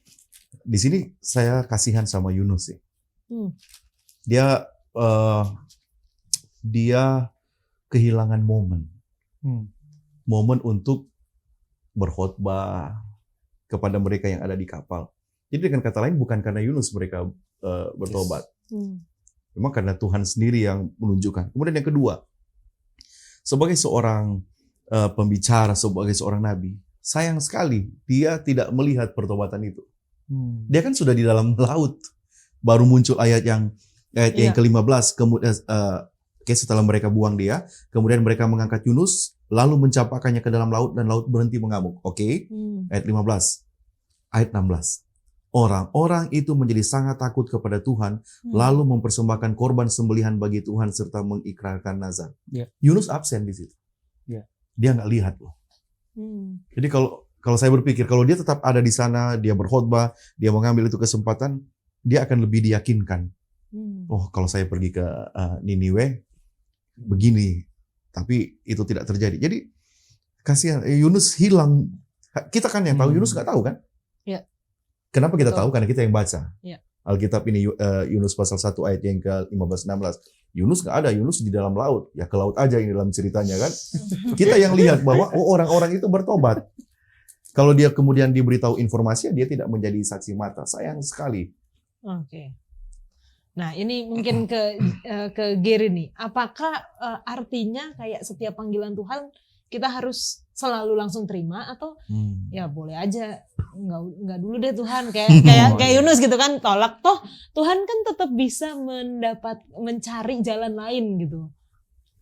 Di sini saya kasihan sama Yunus sih. Dia kehilangan momen. Momen untuk berkhotbah kepada mereka yang ada di kapal. Jadi dengan kata lain bukan karena Yunus mereka bertobat. Memang karena Tuhan sendiri yang menunjukkan. Kemudian yang kedua, sebagai seorang pembicara, sebagai seorang nabi, sayang sekali dia tidak melihat pertobatan itu. Dia kan sudah di dalam laut. Baru muncul ayat yang ke-15, kemudian setelah mereka buang dia, kemudian mereka mengangkat Yunus, lalu mencampakkannya ke dalam laut dan laut berhenti mengamuk. Oke. Ayat 15. Ayat 16. Orang-orang itu menjadi sangat takut kepada Tuhan, lalu mempersembahkan korban sembelihan bagi Tuhan serta mengikrarkan nazar. Yunus absen di situ. Dia nggak lihat loh. Jadi kalau saya berpikir, kalau dia tetap ada di sana, dia berkhotbah, dia mengambil itu kesempatan, dia akan lebih diyakinkan. Oh, kalau saya pergi ke Niniwe, begini. Tapi itu tidak terjadi. Jadi kasihan, Yunus hilang. Kita kan yang tahu, Yunus nggak tahu kan? Kenapa kita tahu? Karena kita yang baca. Alkitab ini Yunus pasal 1 ayat yang ke-15-16. Yunus nggak ada, Yunus di dalam laut. Ya ke laut aja yang dalam ceritanya kan. Kita yang lihat bahwa orang-orang itu bertobat. Kalau dia kemudian diberitahu informasi, dia tidak menjadi saksi mata. Sayang sekali. Oke. Nah ini mungkin ke Gary nih. Apakah artinya kayak setiap panggilan Tuhan kita harus selalu langsung terima atau ya boleh aja nggak dulu deh Tuhan kayak Yunus gitu kan, tolak, toh Tuhan kan tetap bisa mencari jalan lain gitu.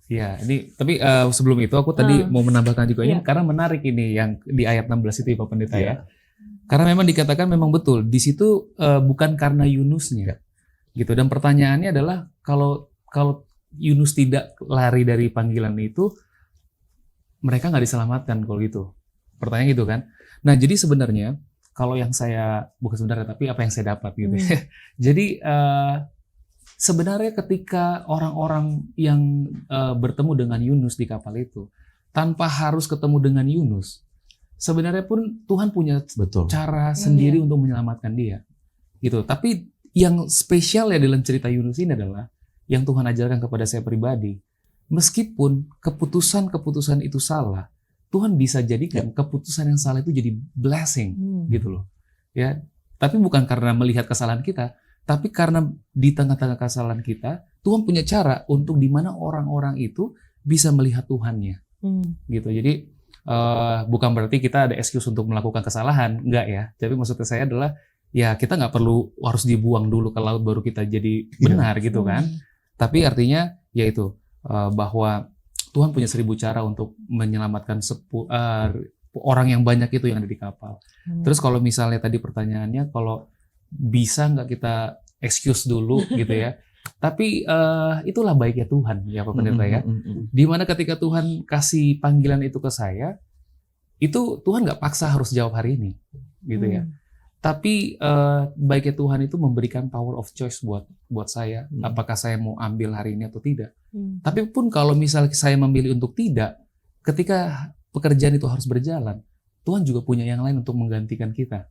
Ya, ini tapi sebelum itu aku tadi mau menambahkan juga ini karena menarik ini yang di ayat 16 itu Pak Pendeta ya. Karena memang dikatakan memang betul di situ bukan karena Yunusnya. Gitu, dan pertanyaannya adalah kalau Yunus tidak lari dari panggilan itu, mereka nggak diselamatkan kalau gitu. Pertanyaan gitu kan. Nah, jadi sebenarnya kalau yang bukan sebenarnya, tapi apa yang saya dapat gitu. Jadi sebenarnya ketika orang-orang yang bertemu dengan Yunus di kapal itu, tanpa harus ketemu dengan Yunus, sebenarnya pun Tuhan punya cara sendiri untuk menyelamatkan dia. Gitu. Tapi yang spesial ya dalam cerita Yunus ini adalah yang Tuhan ajarkan kepada saya pribadi, meskipun keputusan-keputusan itu salah, Tuhan bisa jadikan keputusan yang salah itu jadi blessing, gitu loh. Ya, tapi bukan karena melihat kesalahan kita, tapi karena di tengah-tengah kesalahan kita, Tuhan punya cara untuk di mana orang-orang itu bisa melihat Tuhannya, gitu. Jadi bukan berarti kita ada excuse untuk melakukan kesalahan, enggak ya. Tapi maksudnya saya adalah ya kita nggak perlu harus dibuang dulu ke laut baru kita jadi benar, gitu kan. Tapi artinya yaitu bahwa Tuhan punya 1000 cara untuk menyelamatkan orang yang banyak itu yang ada di kapal. Terus kalau misalnya tadi pertanyaannya, kalau bisa nggak kita excuse dulu gitu ya. Tapi itulah baiknya Tuhan ya Pak Pendeta ya. Dimana ketika Tuhan kasih panggilan itu ke saya, itu Tuhan nggak paksa harus jawab hari ini gitu ya. Tapi baiknya Tuhan itu memberikan power of choice buat saya, apakah saya mau ambil hari ini atau tidak. Tapi pun kalau misalnya saya memilih untuk tidak, ketika pekerjaan itu harus berjalan, Tuhan juga punya yang lain untuk menggantikan kita.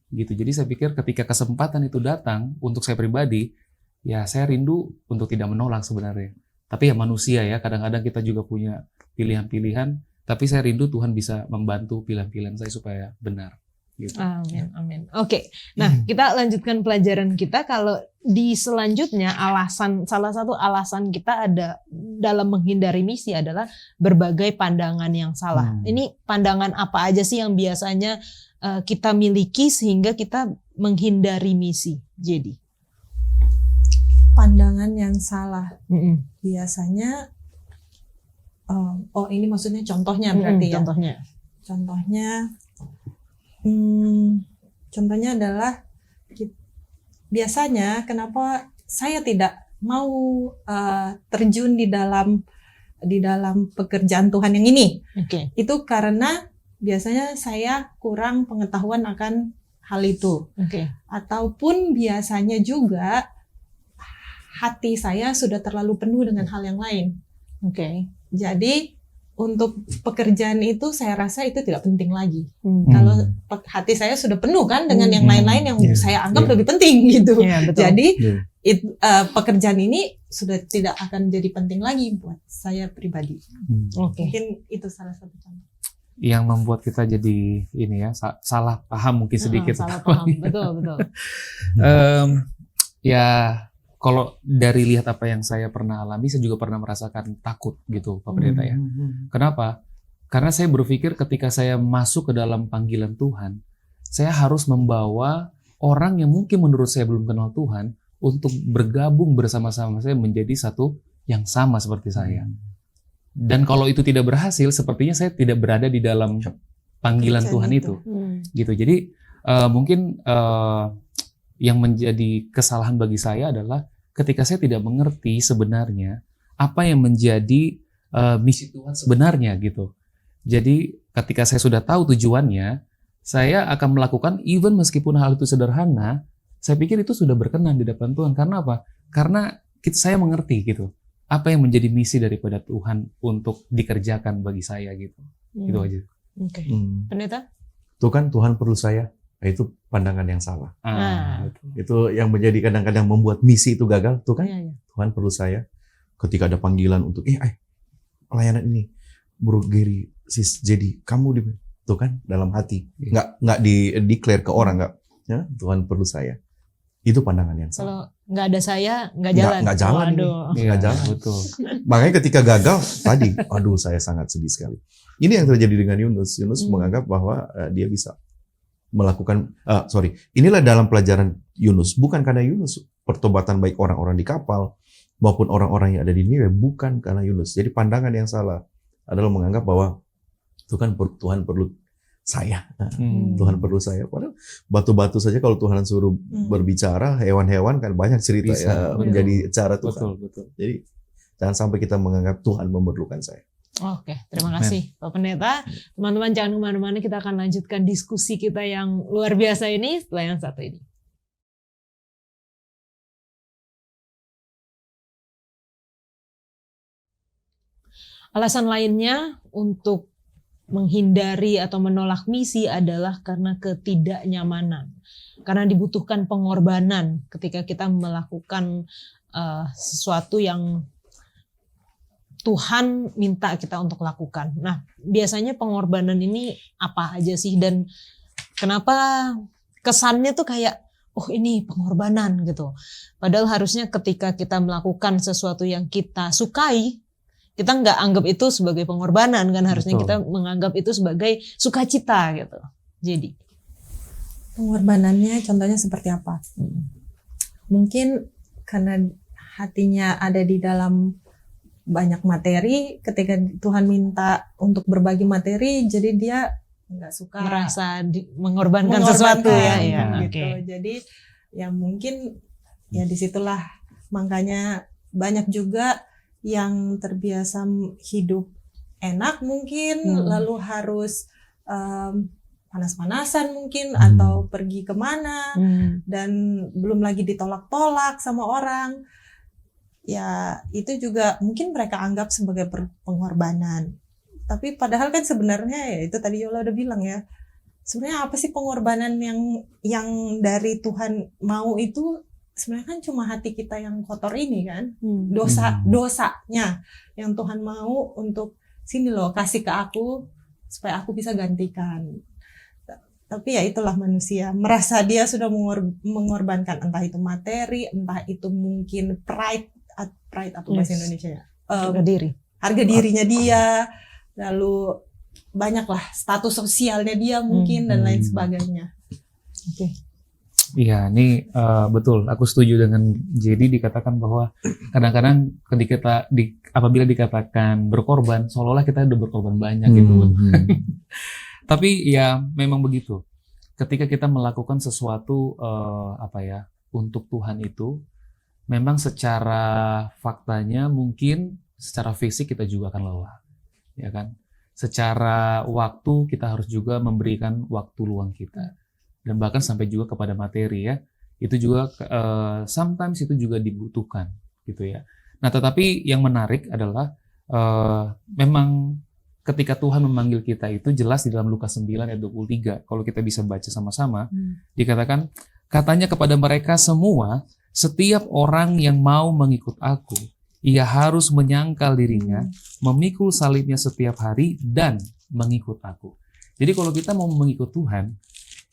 Gitu. Jadi saya pikir ketika kesempatan itu datang untuk saya pribadi, ya saya rindu untuk tidak menolak sebenarnya. Tapi ya manusia ya, kadang-kadang kita juga punya pilihan-pilihan, tapi saya rindu Tuhan bisa membantu pilihan-pilihan saya supaya benar. Gitu. Amin, amin. Oke, nah kita lanjutkan pelajaran kita. Kalau di selanjutnya salah satu alasan kita ada dalam menghindari misi adalah berbagai pandangan yang salah. Ini pandangan apa aja sih yang biasanya kita miliki sehingga kita menghindari misi? Jadi pandangan yang salah biasanya, ini maksudnya contohnya berarti ya? Contohnya adalah biasanya kenapa saya tidak mau terjun di dalam pekerjaan Tuhan yang ini. Itu karena biasanya saya kurang pengetahuan akan hal itu. Ataupun biasanya juga hati saya sudah terlalu penuh dengan hal yang lain. Jadi untuk pekerjaan itu saya rasa itu tidak penting lagi. Kalau hati saya sudah penuh kan dengan yang lain-lain yang saya anggap lebih penting gitu. Jadi pekerjaan ini sudah tidak akan jadi penting lagi buat saya pribadi. Mungkin itu salah satu contoh. Yang membuat kita jadi ini ya salah paham mungkin sedikit. Salah paham, betul. Ya. Kalau dari lihat apa yang saya pernah alami, saya juga pernah merasakan takut gitu Pak Pendeta ya. Kenapa? Karena saya berpikir ketika saya masuk ke dalam panggilan Tuhan, saya harus membawa orang yang mungkin menurut saya belum kenal Tuhan untuk bergabung bersama-sama saya menjadi satu yang sama seperti saya. Dan kalau itu tidak berhasil, sepertinya saya tidak berada di dalam panggilan Tuhan itu. Gitu. Jadi mungkin yang menjadi kesalahan bagi saya adalah ketika saya tidak mengerti sebenarnya apa yang menjadi misi Tuhan sebenarnya gitu. Jadi ketika saya sudah tahu tujuannya, saya akan melakukan even meskipun hal itu sederhana, saya pikir itu sudah berkenan di depan Tuhan. Karena apa? Karena saya mengerti gitu. Apa yang menjadi misi daripada Tuhan untuk dikerjakan bagi saya gitu. Itu aja. Pendeta? Itu kan Tuhan perlu saya. Itu pandangan yang salah. Itu yang menjadi kadang-kadang membuat misi itu gagal. Tuh kan Tuhan perlu saya. Ketika ada panggilan untuk pelayanan ini, Bro Gary, Sis Jadi, kamu tuh kan dalam hati, nggak di-declare ke orang, nggak ya, Tuhan perlu saya. Itu pandangan yang salah. Kalau nggak ada saya, nggak jalan. Nggak jalan. Nggak jalan. Betul. Makanya ketika gagal tadi, saya sangat sedih sekali. Ini yang terjadi dengan Yunus. Yunus menganggap bahwa dia bisa melakukan, inilah dalam pelajaran Yunus, bukan karena Yunus pertobatan baik orang-orang di kapal maupun orang-orang yang ada di Niniwe, bukan karena Yunus. Jadi pandangan yang salah adalah menganggap bahwa Tuhan perlu saya, Tuhan perlu saya. Padahal batu-batu saja kalau Tuhan suruh berbicara, hewan-hewan kan banyak cerita bisa, menjadi cara Tuhan. Betul. Jadi Jangan sampai kita menganggap Tuhan memerlukan saya. Oke, terima kasih Pak Pendeta. Teman-teman jangan kemana-mana, kita akan lanjutkan diskusi kita yang luar biasa ini setelah yang satu ini. Alasan lainnya untuk menghindari atau menolak misi adalah karena ketidaknyamanan. Karena dibutuhkan pengorbanan ketika kita melakukan sesuatu yang Tuhan minta kita untuk lakukan. Nah, biasanya pengorbanan ini apa aja sih, dan kenapa kesannya tuh kayak, oh ini pengorbanan gitu. Padahal harusnya ketika kita melakukan sesuatu yang kita sukai, kita nggak anggap itu sebagai pengorbanan kan, harusnya kita menganggap itu sebagai sukacita gitu. Jadi pengorbanannya contohnya seperti apa? Mungkin karena hatinya ada di dalam banyak materi, ketika Tuhan minta untuk berbagi materi, jadi dia nggak suka merasa mengorbankan sesuatu ya. Gitu. Jadi ya mungkin ya disitulah makanya banyak juga yang terbiasa hidup enak mungkin, lalu harus panas-panasan mungkin, atau pergi kemana, dan belum lagi ditolak-tolak sama orang. Ya itu juga mungkin mereka anggap sebagai pengorbanan. Tapi padahal kan sebenarnya ya itu tadi Yola udah bilang ya, sebenarnya apa sih pengorbanan yang dari Tuhan mau itu sebenarnya kan cuma hati kita yang kotor ini kan, dosanya yang Tuhan mau untuk sini loh, kasih ke aku supaya aku bisa gantikan. Tapi ya itulah manusia, merasa dia sudah mengorbankan entah itu materi, entah itu mungkin pride apa bahasa Indonesia ya, harga dirinya dia, lalu banyaklah status sosialnya dia mungkin dan lain sebagainya. Iya, ini betul. Aku setuju dengan jadi dikatakan bahwa kadang-kadang ketika apabila dikatakan berkorban, seolah-olah kita udah berkorban banyak gitu. Tapi ya memang begitu. Ketika kita melakukan sesuatu untuk Tuhan itu, memang secara faktanya mungkin secara fisik kita juga akan lelah, ya kan? Secara waktu kita harus juga memberikan waktu luang kita. Dan bahkan sampai juga kepada materi ya, itu juga sometimes itu juga dibutuhkan gitu ya. Nah tetapi yang menarik adalah memang ketika Tuhan memanggil kita itu jelas di dalam Lukas 9 ayat 23, kalau kita bisa baca sama-sama, dikatakan, katanya kepada mereka semua, setiap orang yang mau mengikut aku, ia harus menyangkal dirinya, memikul salibnya setiap hari, dan mengikut aku. Jadi kalau kita mau mengikut Tuhan,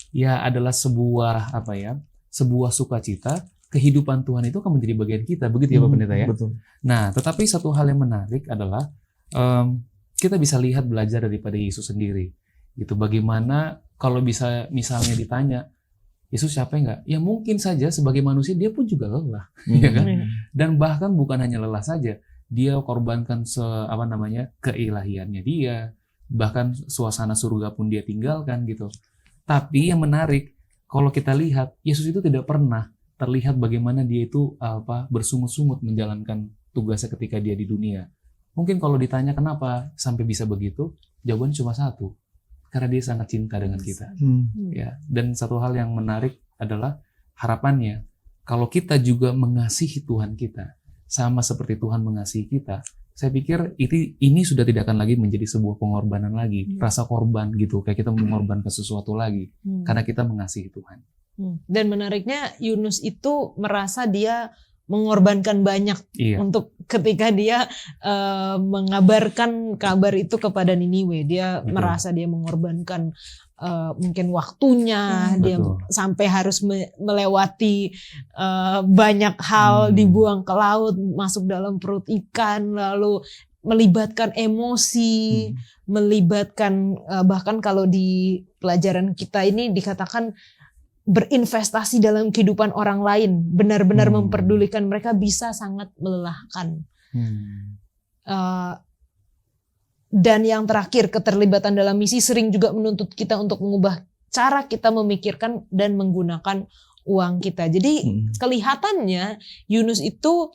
ya adalah sebuah sebuah sukacita, kehidupan Tuhan itu akan menjadi bagian kita, begitu ya Pak Pendeta ya? Betul. Nah, tetapi satu hal yang menarik adalah kita bisa lihat belajar daripada Yesus sendiri. Gitu, bagaimana kalau bisa misalnya ditanya, Yesus capek nggak? Ya mungkin saja sebagai manusia dia pun juga lelah, ya kan? Dan bahkan bukan hanya lelah saja, dia korbankan keilahiannya dia, bahkan suasana surga pun dia tinggalkan gitu. Tapi yang menarik, kalau kita lihat Yesus itu tidak pernah terlihat bagaimana dia itu bersungut-sungut menjalankan tugasnya ketika dia di dunia. Mungkin kalau ditanya kenapa sampai bisa begitu, jawabannya cuma satu. Karena dia sangat cinta dengan kita. Ya, dan satu hal yang menarik adalah harapannya, kalau kita juga mengasihi Tuhan kita, sama seperti Tuhan mengasihi kita, saya pikir ini sudah tidak akan lagi menjadi sebuah pengorbanan lagi, rasa korban gitu, kayak kita mengorbankan sesuatu lagi, karena kita mengasihi Tuhan. Dan menariknya Yunus itu merasa dia mengorbankan banyak untuk ketika dia mengabarkan kabar itu kepada Niniwe. Dia merasa dia mengorbankan mungkin waktunya, dia sampai harus melewati banyak hal, dibuang ke laut, masuk dalam perut ikan, lalu melibatkan emosi, melibatkan bahkan kalau di pelajaran kita ini dikatakan berinvestasi dalam kehidupan orang lain, benar-benar memperdulikan mereka, bisa sangat melelahkan. Dan yang terakhir, keterlibatan dalam misi sering juga menuntut kita untuk mengubah cara kita memikirkan dan menggunakan uang kita. Jadi kelihatannya Yunus itu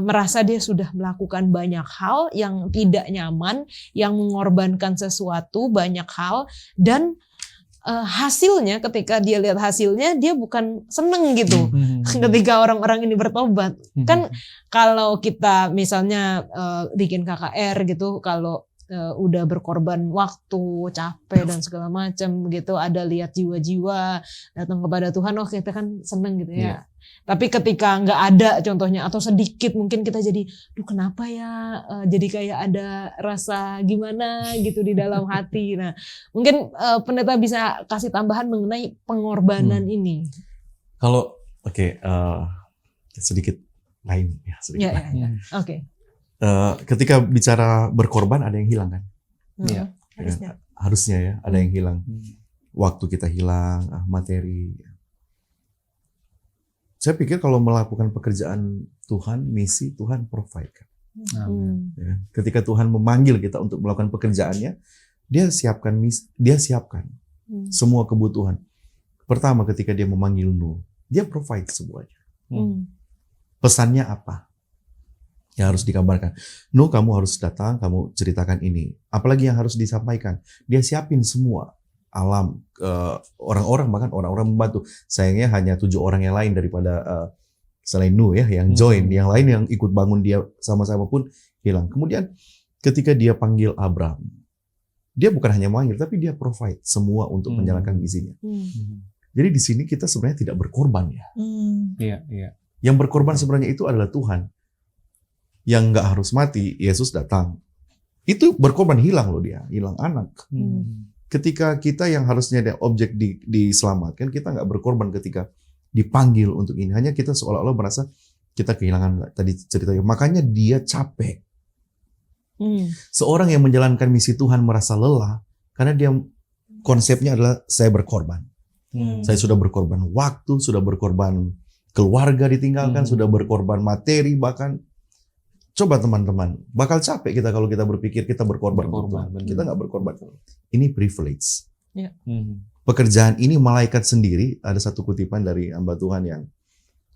merasa dia sudah melakukan banyak hal yang tidak nyaman, yang mengorbankan sesuatu banyak hal, dan hasilnya ketika dia lihat hasilnya dia bukan seneng gitu. Ketika orang-orang ini bertobat, kan kalau kita misalnya bikin KKR gitu, kalau udah berkorban waktu, capek dan segala macam gitu, ada lihat jiwa-jiwa datang kepada Tuhan, oh kita kan seneng gitu ya. Tapi ketika nggak ada contohnya atau sedikit, mungkin kita jadi, duh kenapa ya, jadi kayak ada rasa gimana gitu di dalam hati. Nah, mungkin pendeta bisa kasih tambahan mengenai pengorbanan ini. Kalau sedikit lain ya, sedikit lain. Oke. Ketika bicara berkorban ada yang hilang kan? Iya. Harusnya ya, ada yang hilang. Waktu kita hilang, materi. Saya pikir kalau melakukan pekerjaan Tuhan, misi Tuhan provide kan. Ya, ketika Tuhan memanggil kita untuk melakukan pekerjaannya, Dia siapkan semua kebutuhan. Pertama ketika Dia memanggil Nuh, Dia provide semuanya. Pesannya apa yang harus dikabarkan? Nuh, kamu harus datang, kamu ceritakan ini. Apalagi yang harus disampaikan? Dia siapin semua. Alam, orang-orang, bahkan orang-orang membantu. Sayangnya hanya 7 orang yang lain daripada selain Nuh ya, yang join. Yang lain yang ikut bangun dia sama-sama pun hilang. Kemudian ketika dia panggil Abraham, dia bukan hanya manggil, tapi dia provide semua untuk menjalankan misinya. Jadi di sini kita sebenarnya tidak berkorban ya. Yang berkorban sebenarnya itu adalah Tuhan. Yang nggak harus mati, Yesus datang. Itu berkorban, hilang loh dia, hilang anak. Ketika kita yang harusnya ada objek diselamatkan, kita nggak berkorban ketika dipanggil untuk ini. Hanya kita seolah-olah merasa kita kehilangan tadi ceritanya. Makanya dia capek. Seorang yang menjalankan misi Tuhan merasa lelah karena dia konsepnya adalah saya berkorban. Saya sudah berkorban waktu, sudah berkorban keluarga ditinggalkan, sudah berkorban materi bahkan. Coba teman-teman, bakal capek kita kalau kita berpikir kita berkorban. Kita nggak berkorban. Ini privilege. Pekerjaan ini malaikat sendiri, ada satu kutipan dari hamba Tuhan yang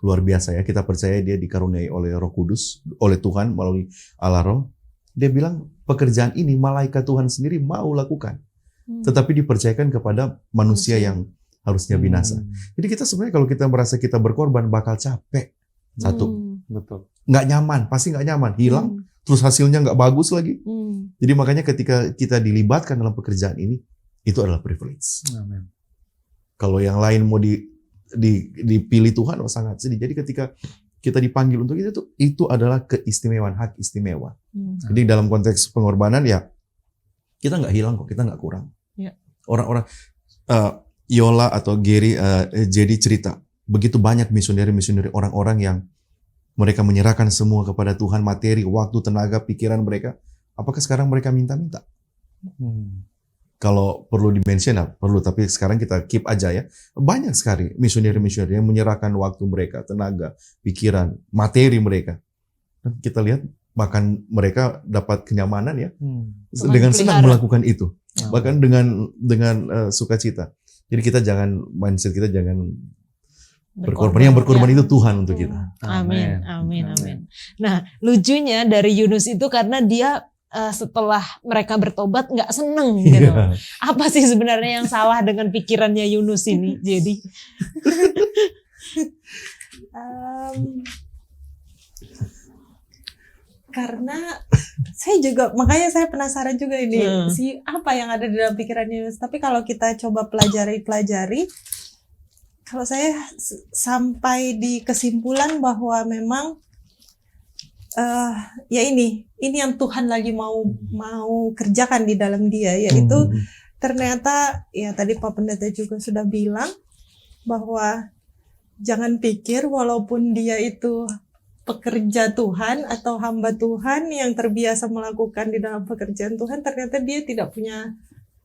luar biasa ya. Kita percaya dia dikaruniai oleh Roh Kudus, oleh Tuhan melalui Allah Roh. Dia bilang pekerjaan ini malaikat Tuhan sendiri mau lakukan. Tetapi dipercayakan kepada manusia yang harusnya binasa. Jadi kita sebenarnya kalau kita merasa kita berkorban bakal capek. Satu. Betul. Nggak nyaman, pasti nggak nyaman, hilang, terus hasilnya nggak bagus lagi. Jadi makanya ketika kita dilibatkan dalam pekerjaan ini, itu adalah privilege. Amen. Kalau yang lain mau dipilih Tuhan, sangat sedih. Jadi ketika kita dipanggil untuk itu adalah keistimewaan, hak istimewa. Jadi dalam konteks pengorbanan ya, kita nggak hilang kok, kita nggak kurang. Orang-orang, Yola atau Gary jadi cerita, begitu banyak misioneri-misioneri, orang-orang yang mereka menyerahkan semua kepada Tuhan, materi, waktu, tenaga, pikiran mereka. Apakah sekarang mereka minta-minta? Kalau perlu di-mention, perlu. Tapi sekarang kita keep aja ya. Banyak sekali misioneri-misioneri yang menyerahkan waktu mereka, tenaga, pikiran, materi mereka. Dan kita lihat bahkan mereka dapat kenyamanan ya. Dengan senang melakukan itu. Bahkan dengan sukacita. Jadi kita jangan, mindset kita jangan berkorban. Yang berkorban itu Tuhan untuk kita. Amin. Nah, lucunya dari Yunus itu karena dia setelah mereka bertobat nggak seneng gitu. Apa sih sebenarnya yang salah dengan pikirannya Yunus ini? Jadi karena saya juga, makanya saya penasaran juga ini apa yang ada di dalam pikiran Yunus. Tapi kalau kita coba pelajari, kalau saya sampai di kesimpulan bahwa memang ya ini yang Tuhan lagi mau kerjakan di dalam dia, yaitu ternyata ya tadi Pak Pendeta juga sudah bilang bahwa jangan pikir walaupun dia itu pekerja Tuhan atau hamba Tuhan yang terbiasa melakukan di dalam pekerjaan Tuhan, ternyata dia tidak punya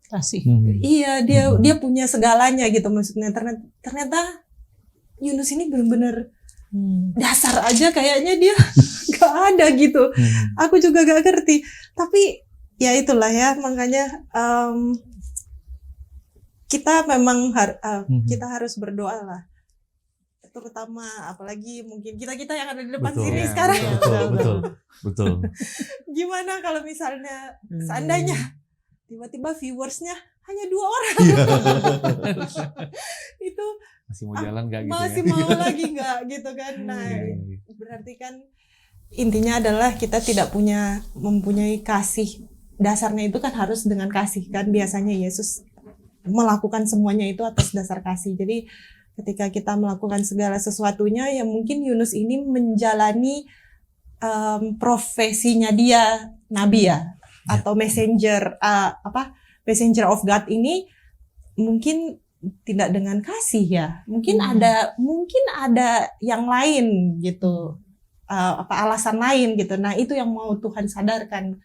kasih. Iya, dia punya segalanya gitu, maksudnya. Ternyata Yunus ini benar-benar dasar aja kayaknya dia gak ada gitu. Aku juga gak ngerti. Tapi ya itulah ya, makanya kita memang kita harus berdoa lah terutama apalagi mungkin kita yang ada di depan Betul. sini Ya, sekarang. Betul. Gimana kalau misalnya seandainya tiba-tiba viewersnya hanya 2 orang, Iya. itu Masih mau jalan nggak gitu masih ya? mau lagi nggak gitu kan? Nah, Iya, iya. berarti kan intinya adalah kita tidak mempunyai kasih. Dasarnya itu kan harus dengan kasih kan, biasanya Yesus melakukan semuanya itu atas dasar kasih. Jadi ketika kita melakukan segala sesuatunya, ya mungkin Yunus ini menjalani profesinya dia nabi ya, atau messenger messenger of God ini mungkin tidak dengan kasih ya. Mungkin ada yang lain gitu. Alasan lain gitu. Nah, itu yang mau Tuhan sadarkan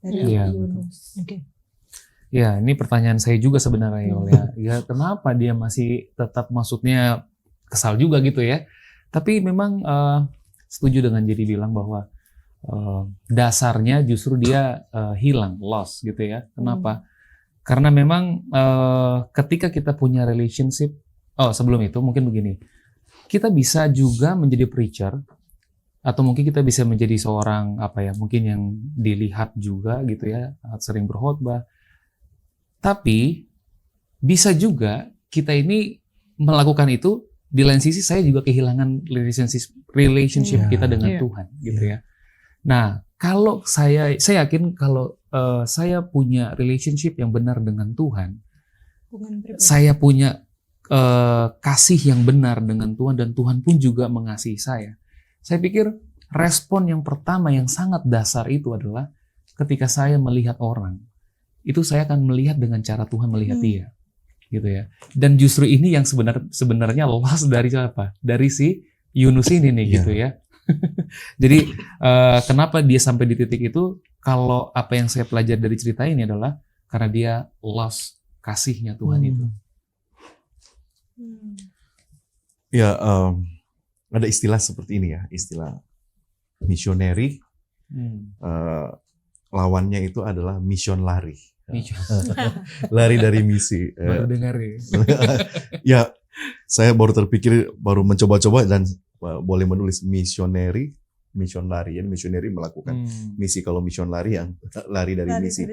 dari Iya, Yunus. Oke. Ya, ini pertanyaan saya juga sebenarnya Yol ya. Ya, kenapa dia masih tetap maksudnya kesal juga gitu ya. Tapi memang setuju dengan Jadi bilang bahwa dasarnya justru dia hilang, lost gitu ya. Kenapa? Karena memang ketika kita punya relationship, sebelum itu mungkin begini, kita bisa juga menjadi preacher, atau mungkin kita bisa menjadi seorang mungkin yang dilihat juga gitu ya, sering berkhotbah. Tapi bisa juga kita ini melakukan itu, di lain sisi saya juga kehilangan relationship kita dengan Tuhan gitu ya. Nah, kalau saya yakin kalau saya punya relationship yang benar dengan Tuhan, saya punya kasih yang benar dengan Tuhan, dan Tuhan pun juga mengasihi saya. Saya pikir respon yang pertama yang sangat dasar itu adalah ketika saya melihat orang, itu saya akan melihat dengan cara Tuhan melihat dia, gitu ya. Dan justru ini yang sebenarnya lost dari siapa? Dari si Yunus ini nih, gitu ya. Jadi kenapa dia sampai di titik itu? Kalau apa yang saya pelajari dari cerita ini adalah karena dia lost kasihnya Tuhan itu. Ya, ada istilah seperti ini ya, istilah missionary. Lawannya itu adalah mission lari. Lari dari misi. Baru dengar ya. Ya, saya baru mencoba-coba dan boleh menulis missionary, mission lari. Jadi missionary melakukan misi, kalau mission lari yang lari dari misi.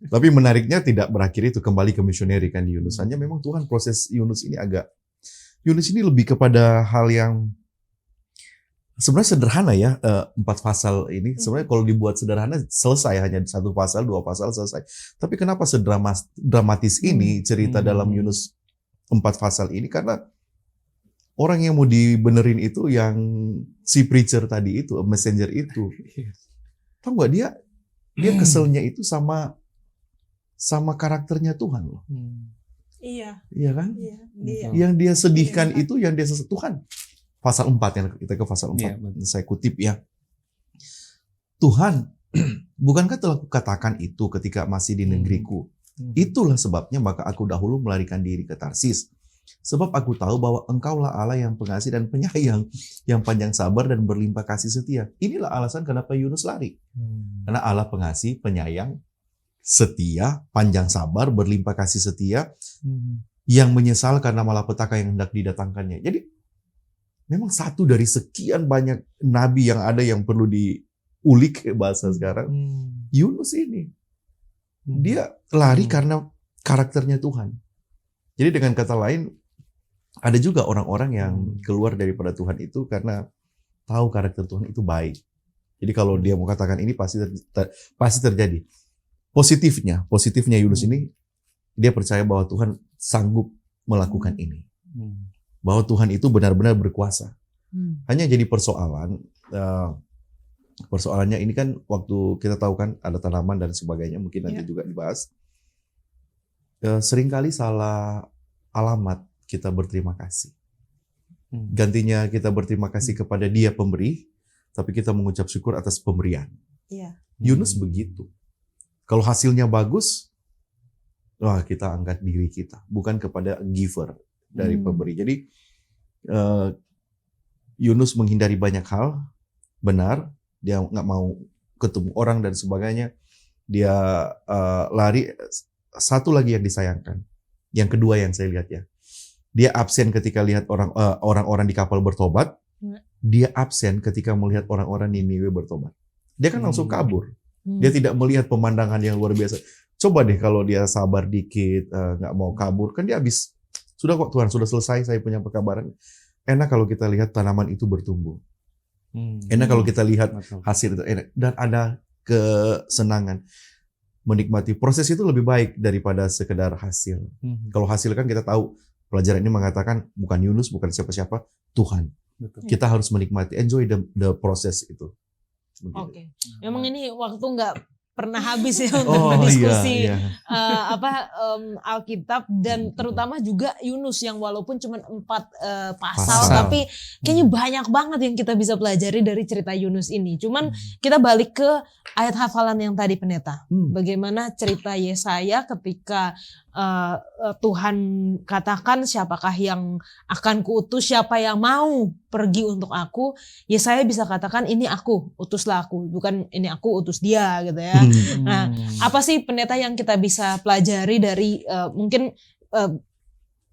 Tapi menariknya tidak berakhir itu, kembali ke missionary kan di Yunus. Hanya memang Tuhan proses Yunus ini lebih kepada hal yang sebenarnya sederhana ya, 4 pasal ini. Sebenarnya kalau dibuat sederhana selesai, hanya 1 pasal, 2 pasal selesai. Tapi kenapa sedramatis ini cerita dalam Yunus 4 pasal ini? Karena orang yang mau dibenerin itu yang si preacher tadi itu, messenger itu. Tahu nggak, dia keselnya itu sama karakternya Tuhan loh. Iya. Iya kan? Iya. Yang dia sedihkan itu, yang dia Tuhan. Pasal 4, yang kita ke pasal 4. Saya kutip ya. Tuhan, bukankah telah kukatakan itu ketika masih di negeriku? Itulah sebabnya maka aku dahulu melarikan diri ke Tarsis. Sebab aku tahu bahwa engkaulah Allah yang pengasih dan penyayang, yang panjang sabar dan berlimpah kasih setia. Inilah alasan kenapa Yunus lari. Karena Allah pengasih, penyayang, setia, panjang sabar, berlimpah kasih setia, yang menyesal karena malapetaka yang hendak didatangkannya. Jadi memang satu dari sekian banyak nabi yang ada yang perlu diulik bahasa sekarang. Yunus ini, dia lari karena karakternya Tuhan. Jadi dengan kata lain, ada juga orang-orang yang keluar daripada Tuhan itu karena tahu karakter Tuhan itu baik. Jadi kalau dia mau katakan ini pasti terjadi. Positifnya Yunus ini, dia percaya bahwa Tuhan sanggup melakukan ini. Bahwa Tuhan itu benar-benar berkuasa. Hanya jadi persoalannya ini kan, waktu kita tahu kan ada tanaman dan sebagainya, mungkin nanti juga dibahas. Seringkali salah alamat kita berterima kasih. Gantinya kita berterima kasih kepada Dia pemberi, tapi kita mengucap syukur atas pemberian. Yunus begitu. Kalau hasilnya bagus, kita angkat diri kita, bukan kepada giver dari pemberi. Jadi Yunus menghindari banyak hal, benar, dia nggak mau ketemu orang dan sebagainya. Dia lari. Satu lagi yang disayangkan, yang kedua yang saya lihat ya, Dia absen ketika lihat orang-orang di kapal bertobat. Dia absen ketika melihat orang-orang Niniwe bertobat. Dia kan langsung kabur. Dia tidak melihat pemandangan yang luar biasa. Coba deh kalau dia sabar dikit, nggak mau kabur, kan dia habis. Sudah kok Tuhan, sudah selesai saya punya pekabaran. Enak kalau kita lihat tanaman itu bertumbuh. Enak kalau kita lihat hasil itu enak. Dan ada kesenangan. Menikmati proses itu lebih baik daripada sekedar hasil. Kalau hasil kan kita tahu, pelajaran ini mengatakan bukan Yunus, bukan siapa-siapa, Tuhan. Betul. Kita harus menikmati, enjoy the process itu. Oke. Memang ini waktu nggak pernah habis ya untuk berdiskusi Alkitab dan terutama juga Yunus yang walaupun cuma 4 pasal tapi kayaknya banyak banget yang kita bisa pelajari dari cerita Yunus ini. Cuman kita balik ke ayat hafalan yang tadi pendeta. Bagaimana cerita Yesaya ketika Tuhan katakan siapakah yang akan kuutus, siapa yang mau pergi untuk aku. Yesaya bisa katakan ini aku, utuslah aku, bukan ini aku utus dia gitu ya. Nah, apa sih pendeta yang kita bisa pelajari dari mungkin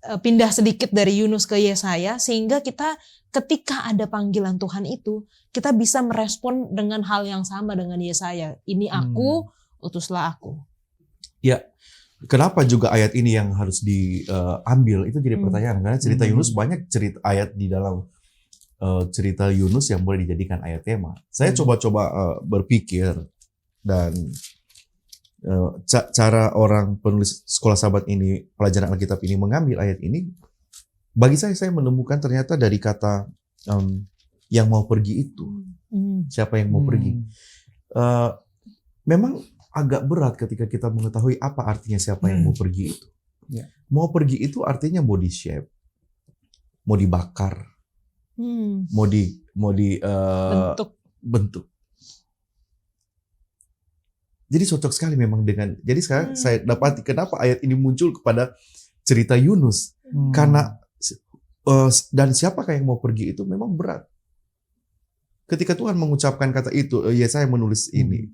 pindah sedikit dari Yunus ke Yesaya sehingga kita ketika ada panggilan Tuhan itu kita bisa merespon dengan hal yang sama dengan Yesaya. Ini aku, utuslah aku. Ya, kenapa juga ayat ini yang harus diambil itu jadi pertanyaan karena cerita Yunus banyak cerita ayat di dalam cerita Yunus yang boleh dijadikan ayat tema. Saya coba-coba berpikir dan cara orang penulis Sekolah Sahabat ini, pelajaran Alkitab ini mengambil ayat ini, bagi saya menemukan ternyata dari kata yang mau pergi itu. Siapa yang mau pergi? Memang agak berat ketika kita mengetahui apa artinya siapa yang mau pergi itu. Mau pergi itu artinya mau di-shape, mau dibakar, mau di bentuk. Jadi cocok sekali memang dengan. Jadi sekarang saya dapati kenapa ayat ini muncul kepada cerita Yunus. Karena dan siapakah yang mau pergi itu memang berat. Ketika Tuhan mengucapkan kata itu, Yesaya menulis ini.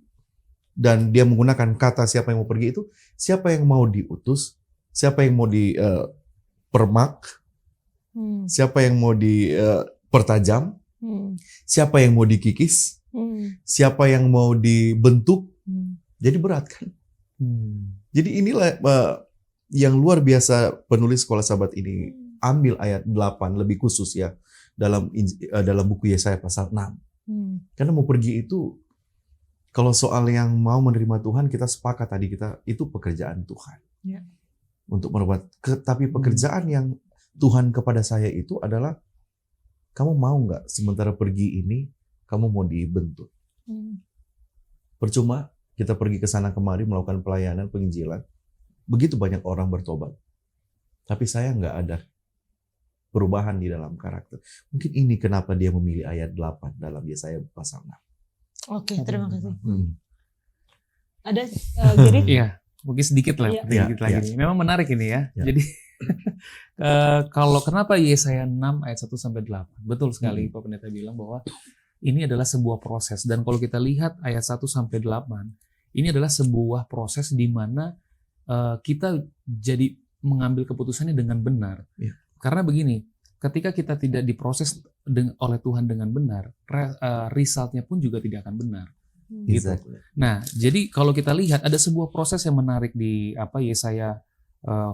Dan dia menggunakan kata siapa yang mau pergi itu, siapa yang mau diutus, siapa yang mau dipermak, siapa yang mau dipertajam, siapa yang mau dikikis, siapa yang mau dibentuk. Jadi berat kan? Jadi inilah yang luar biasa penulis Sekolah Sahabat ini ambil ayat 8 lebih khusus ya dalam buku Yesaya pasal 6. Karena mau pergi itu, kalau soal yang mau menerima Tuhan kita sepakat tadi itu pekerjaan Tuhan. Untuk merubah. Tapi pekerjaan yang Tuhan kepada saya itu adalah kamu mau nggak sementara pergi ini kamu mau dibentuk. Percuma kita pergi ke sana kemari melakukan pelayanan penginjilan. Begitu banyak orang bertobat. Tapi saya nggak ada perubahan di dalam karakter. Mungkin ini kenapa dia memilih ayat 8 dalam Yesaya pasal 6. Oke, terima kasih. Ada jadi? Iya, mungkin sedikit lah. Sedikit lagi. Memang menarik ini ya. Jadi kalau kenapa Yesaya 6 ayat 1-8? Betul sekali Pak Pendeta bilang bahwa ini adalah sebuah proses. Dan kalau kita lihat ayat 1-8, ini adalah sebuah proses di mana kita jadi mengambil keputusannya dengan benar. Karena begini, ketika kita tidak diproses oleh Tuhan dengan benar, resultnya pun juga tidak akan benar. Gitu. Nah, jadi kalau kita lihat ada sebuah proses yang menarik di Yesaya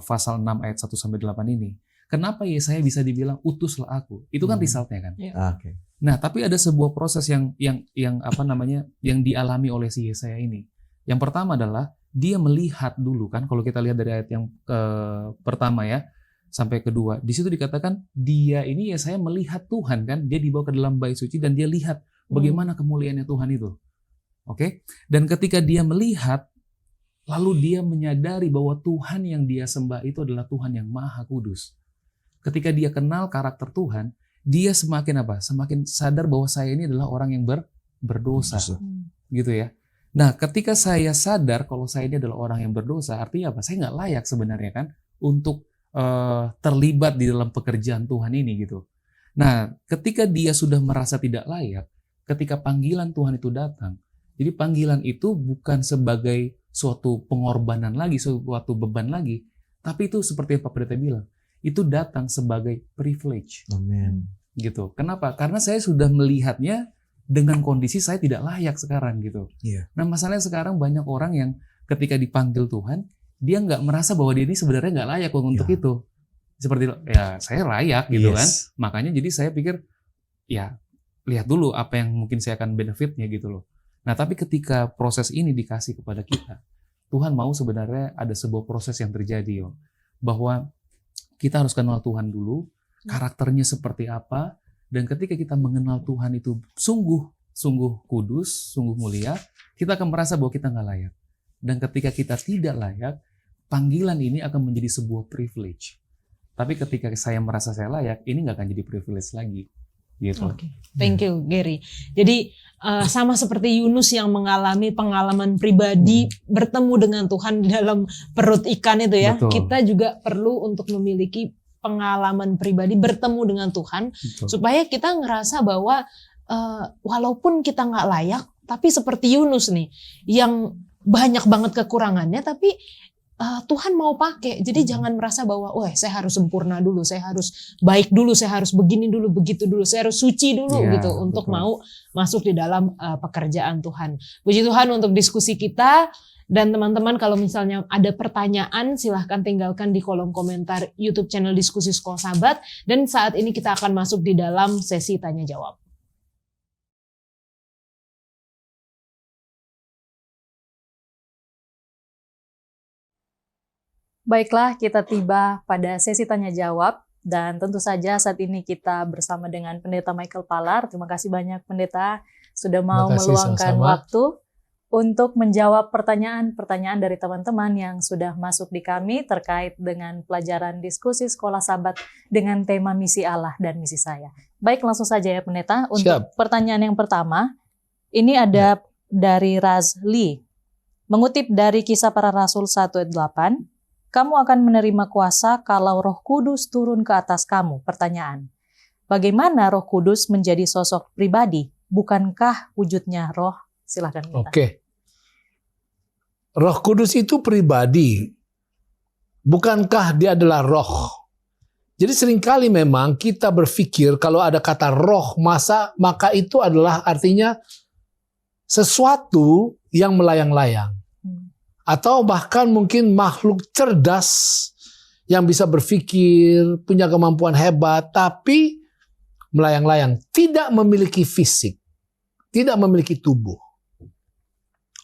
pasal 6 ayat 1-8 ini. Kenapa Yesaya bisa dibilang utuslah aku? Itu kan resultnya kan. Nah, tapi ada sebuah proses yang dialami oleh si Yesaya ini. Yang pertama adalah dia melihat dulu kan, kalau kita lihat dari ayat yang pertama ya sampai kedua, di situ dikatakan dia ini Yesaya melihat Tuhan kan, dia dibawa ke dalam bait suci dan dia lihat bagaimana kemuliaannya Tuhan itu. Oke? Dan ketika dia melihat, lalu dia menyadari bahwa Tuhan yang dia sembah itu adalah Tuhan yang Maha Kudus. Ketika dia kenal karakter Tuhan, dia semakin sadar bahwa saya ini adalah orang yang berdosa. Gitu ya. Nah, ketika saya sadar kalau saya ini adalah orang yang berdosa, artinya apa? Saya nggak layak sebenarnya kan untuk terlibat di dalam pekerjaan Tuhan ini gitu. Nah, ketika dia sudah merasa tidak layak, ketika panggilan Tuhan itu datang, jadi panggilan itu bukan sebagai suatu pengorbanan lagi, suatu beban lagi, tapi itu seperti yang Pak Pendeta bilang, itu datang sebagai privilege. Amin. Gitu. Kenapa? Karena saya sudah melihatnya dengan kondisi saya tidak layak sekarang gitu. Iya. Nah masalahnya sekarang banyak orang yang ketika dipanggil Tuhan, dia nggak merasa bahwa dia ini sebenarnya nggak layak untuk Ya. itu. Seperti ya saya layak gitu kan. Yes. Makanya jadi saya pikir ya lihat dulu apa yang mungkin saya akan benefitnya gitu loh. Nah tapi ketika proses ini dikasih kepada kita, Tuhan mau sebenarnya ada sebuah proses yang terjadi yo, bahwa kita harus kenal Tuhan dulu, karakternya seperti apa, dan ketika kita mengenal Tuhan itu sungguh kudus, sungguh mulia, kita akan merasa bahwa kita nggak layak. Dan ketika kita tidak layak, panggilan ini akan menjadi sebuah privilege. Tapi ketika saya merasa saya layak, ini nggak akan jadi privilege lagi. Gitu. Oke, thank you Gary. Jadi sama seperti Yunus yang mengalami pengalaman pribadi bertemu dengan Tuhan di dalam perut ikan itu ya, Betul. kita juga perlu untuk memiliki pengalaman pribadi bertemu dengan Tuhan, Betul. supaya kita ngerasa bahwa walaupun kita nggak layak, tapi seperti Yunus nih, yang banyak banget kekurangannya, tapi Tuhan mau pakai. Jadi jangan merasa bahwa, wah saya harus sempurna dulu, saya harus baik dulu, saya harus begini dulu, begitu dulu, saya harus suci dulu Ya, gitu untuk betul. mau masuk di dalam pekerjaan Tuhan. Puji Tuhan untuk diskusi kita. Dan teman-teman kalau misalnya ada pertanyaan silahkan tinggalkan di kolom komentar YouTube channel Diskusi Sekolah Sahabat. Dan saat ini kita akan masuk di dalam sesi tanya jawab. Baiklah, kita tiba pada sesi tanya jawab dan tentu saja saat ini kita bersama dengan Pendeta Michael Palar. Terima kasih banyak Pendeta sudah mau Terima kasih, meluangkan sama-sama. waktu untuk menjawab pertanyaan-pertanyaan dari teman-teman yang sudah masuk di kami terkait dengan pelajaran diskusi sekolah sahabat dengan tema misi Allah dan misi saya. Baik, langsung saja ya Pendeta. Untuk Siap. pertanyaan yang pertama, ini ada dari Razli. Mengutip dari Kisah Para Rasul 1 ayat 8, kamu akan menerima kuasa kalau Roh Kudus turun ke atas kamu. Pertanyaan, bagaimana Roh Kudus menjadi sosok pribadi? Bukankah wujudnya roh? Silahkan Pendeta. Oke. Roh Kudus itu pribadi. Bukankah dia adalah roh? Jadi seringkali memang kita berpikir kalau ada kata roh, maka itu adalah artinya sesuatu yang melayang-layang. Atau bahkan mungkin makhluk cerdas yang bisa berpikir, punya kemampuan hebat, tapi melayang-layang. Tidak memiliki fisik. Tidak memiliki tubuh.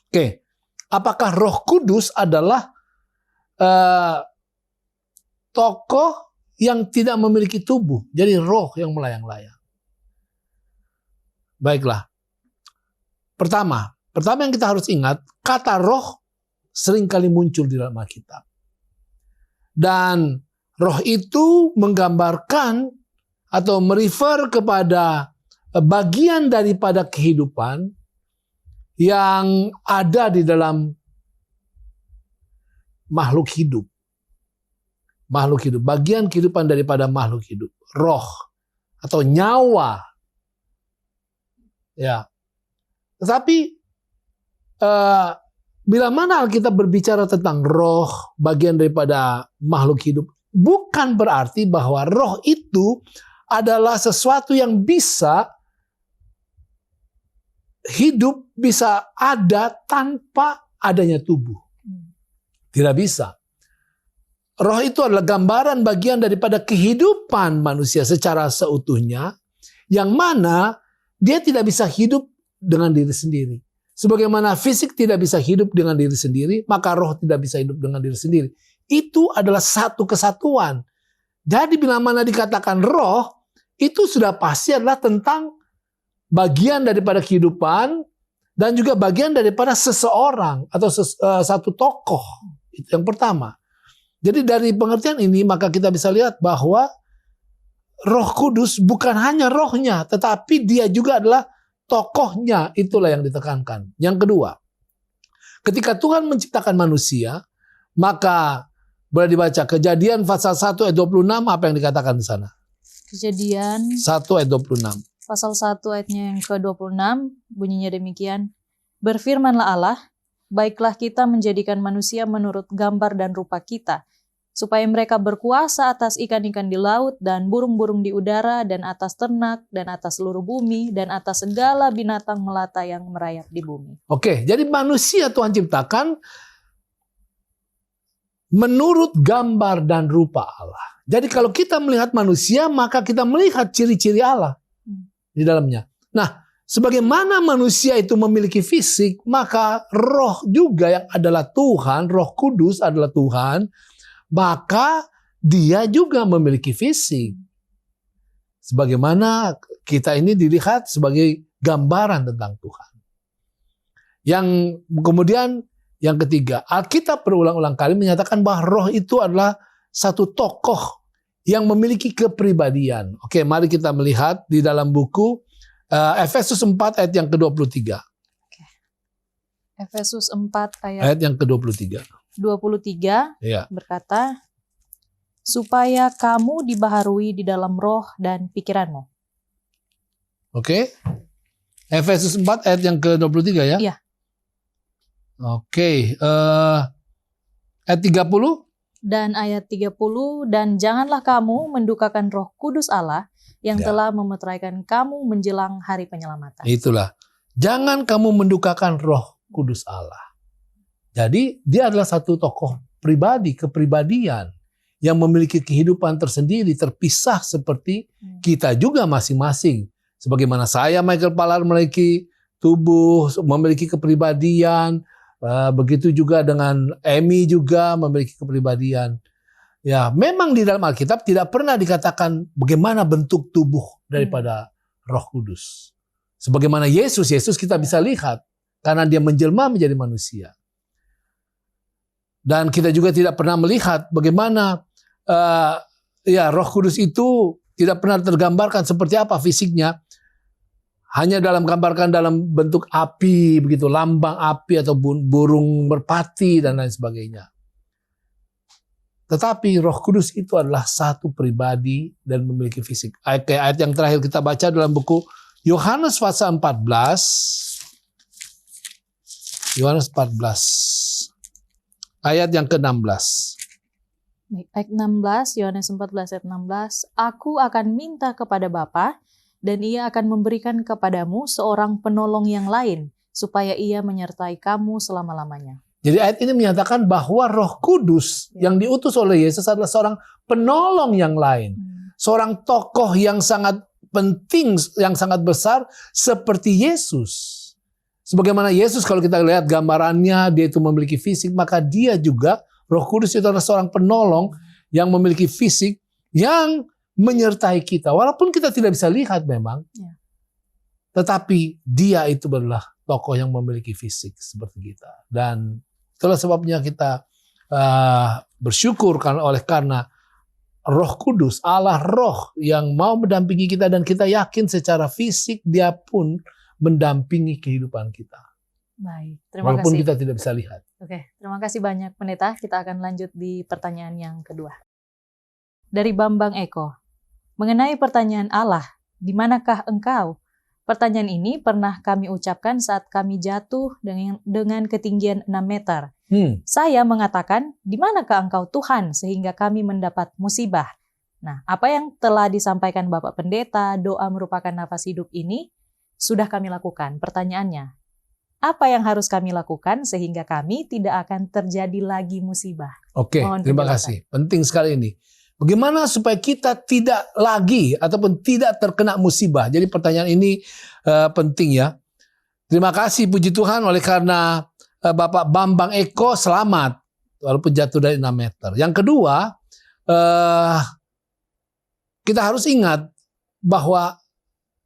Oke. Apakah Roh Kudus adalah tokoh yang tidak memiliki tubuh? Jadi roh yang melayang-layang. Baiklah. Pertama yang kita harus ingat, kata roh seringkali muncul di dalam Alkitab. Dan roh itu menggambarkan atau merefer kepada bagian daripada kehidupan yang ada di dalam makhluk hidup. Makhluk hidup, bagian kehidupan daripada makhluk hidup. Roh atau nyawa. Ya. Tetapi bila mana Alkitab berbicara tentang roh, bagian daripada makhluk hidup, bukan berarti bahwa roh itu adalah sesuatu yang bisa hidup, bisa ada tanpa adanya tubuh. Tidak bisa. Roh itu adalah gambaran bagian daripada kehidupan manusia secara seutuhnya, yang mana dia tidak bisa hidup dengan diri sendiri. Sebagaimana fisik tidak bisa hidup dengan diri sendiri, maka roh tidak bisa hidup dengan diri sendiri. Itu adalah satu kesatuan. Jadi bila mana dikatakan roh, itu sudah pasti adalah tentang bagian daripada kehidupan dan juga bagian daripada seseorang atau satu tokoh. Itu yang pertama. Jadi dari pengertian ini maka kita bisa lihat bahwa Roh Kudus bukan hanya rohnya, tetapi dia juga adalah tokohnya. Itulah yang ditekankan. Yang kedua, ketika Tuhan menciptakan manusia, maka boleh dibaca Kejadian pasal 1 ayat 26, apa yang dikatakan di sana? Kejadian 1 ayat 26. pasal 1 ayatnya yang ke-26 bunyinya demikian. Berfirmanlah Allah, baiklah kita menjadikan manusia menurut gambar dan rupa kita, supaya mereka berkuasa atas ikan-ikan di laut dan burung-burung di udara dan atas ternak dan atas seluruh bumi dan atas segala binatang melata yang merayap di bumi. Oke, jadi manusia Tuhan ciptakan menurut gambar dan rupa Allah. Jadi kalau kita melihat manusia, maka kita melihat ciri-ciri Allah di dalamnya. Nah, sebagaimana manusia itu memiliki fisik, maka roh juga yang adalah Tuhan, Roh Kudus adalah Tuhan, maka dia juga memiliki fisik. Sebagaimana kita ini dilihat sebagai gambaran tentang Tuhan. Yang kemudian yang ketiga, Alkitab berulang-ulang kali menyatakan bahwa roh itu adalah satu tokoh yang memiliki kepribadian. Oke, mari kita melihat di dalam buku Efesus 4 ayat yang ke-23. Efesus 4 ayat yang ke-23. 23 Ya. berkata, supaya kamu dibaharui di dalam roh dan pikiranmu. Oke. Efesus 4 ayat yang ke-23 ya? Iya. Oke. Ayat 30. Dan ayat 30, dan janganlah kamu mendukakan Roh Kudus Allah yang telah memeteraikan kamu menjelang hari penyelamatan. Itulah. Jangan kamu mendukakan Roh Kudus Allah. Jadi dia adalah satu tokoh pribadi, kepribadian yang memiliki kehidupan tersendiri, terpisah seperti kita juga masing-masing. Sebagaimana saya, Michael Palar, memiliki tubuh, memiliki kepribadian, begitu juga dengan Amy juga memiliki kepribadian. Ya, memang di dalam Alkitab tidak pernah dikatakan bagaimana bentuk tubuh daripada Roh Kudus. Sebagaimana Yesus kita bisa lihat karena dia menjelma menjadi manusia. Dan kita juga tidak pernah melihat bagaimana Roh Kudus itu tidak pernah tergambarkan seperti apa fisiknya. Hanya gambarkan dalam bentuk api, begitu, lambang api atau burung merpati dan lain sebagainya. Tetapi Roh Kudus itu adalah satu pribadi dan memiliki fisik. Ayat yang terakhir kita baca dalam buku Yohanes pasal 14. Yohanes 14. Ayat yang ke-16. Ayat 16, Yohanes 14 ayat 16. Aku akan minta kepada Bapa, dan ia akan memberikan kepadamu seorang penolong yang lain, supaya ia menyertai kamu selama-lamanya. Jadi ayat ini menyatakan bahwa Roh Kudus yang diutus oleh Yesus adalah seorang penolong yang lain. Seorang tokoh yang sangat penting, yang sangat besar seperti Yesus. Sebagaimana Yesus kalau kita lihat gambarannya, dia itu memiliki fisik, maka dia juga, Roh Kudus itu adalah seorang penolong yang memiliki fisik yang menyertai kita. Walaupun kita tidak bisa lihat memang, tetapi dia itu adalah tokoh yang memiliki fisik seperti kita. Dan itulah sebabnya kita bersyukur karena Roh Kudus, Allah Roh yang mau mendampingi kita, dan kita yakin secara fisik dia pun mendampingi kehidupan kita. Baik, terima Walaupun kasih. kita tidak bisa lihat. Oke, terima kasih banyak Pendeta. Kita akan lanjut di pertanyaan yang kedua. Dari Bambang Eko. Mengenai pertanyaan Allah, di manakah engkau? Pertanyaan ini pernah kami ucapkan saat kami jatuh dengan ketinggian 6 meter. Saya mengatakan, di manakah engkau Tuhan sehingga kami mendapat musibah? Nah, apa yang telah disampaikan Bapak Pendeta, doa merupakan nafas hidup ini, sudah kami lakukan. Pertanyaannya, apa yang harus kami lakukan sehingga kami tidak akan terjadi lagi musibah? Oke, terima kasih. Penting sekali ini. Bagaimana supaya kita tidak lagi ataupun tidak terkena musibah? Jadi pertanyaan ini penting ya. Terima kasih, puji Tuhan, oleh karena Bapak Bambang Eko selamat walaupun jatuh dari 6 meter. Yang kedua, kita harus ingat bahwa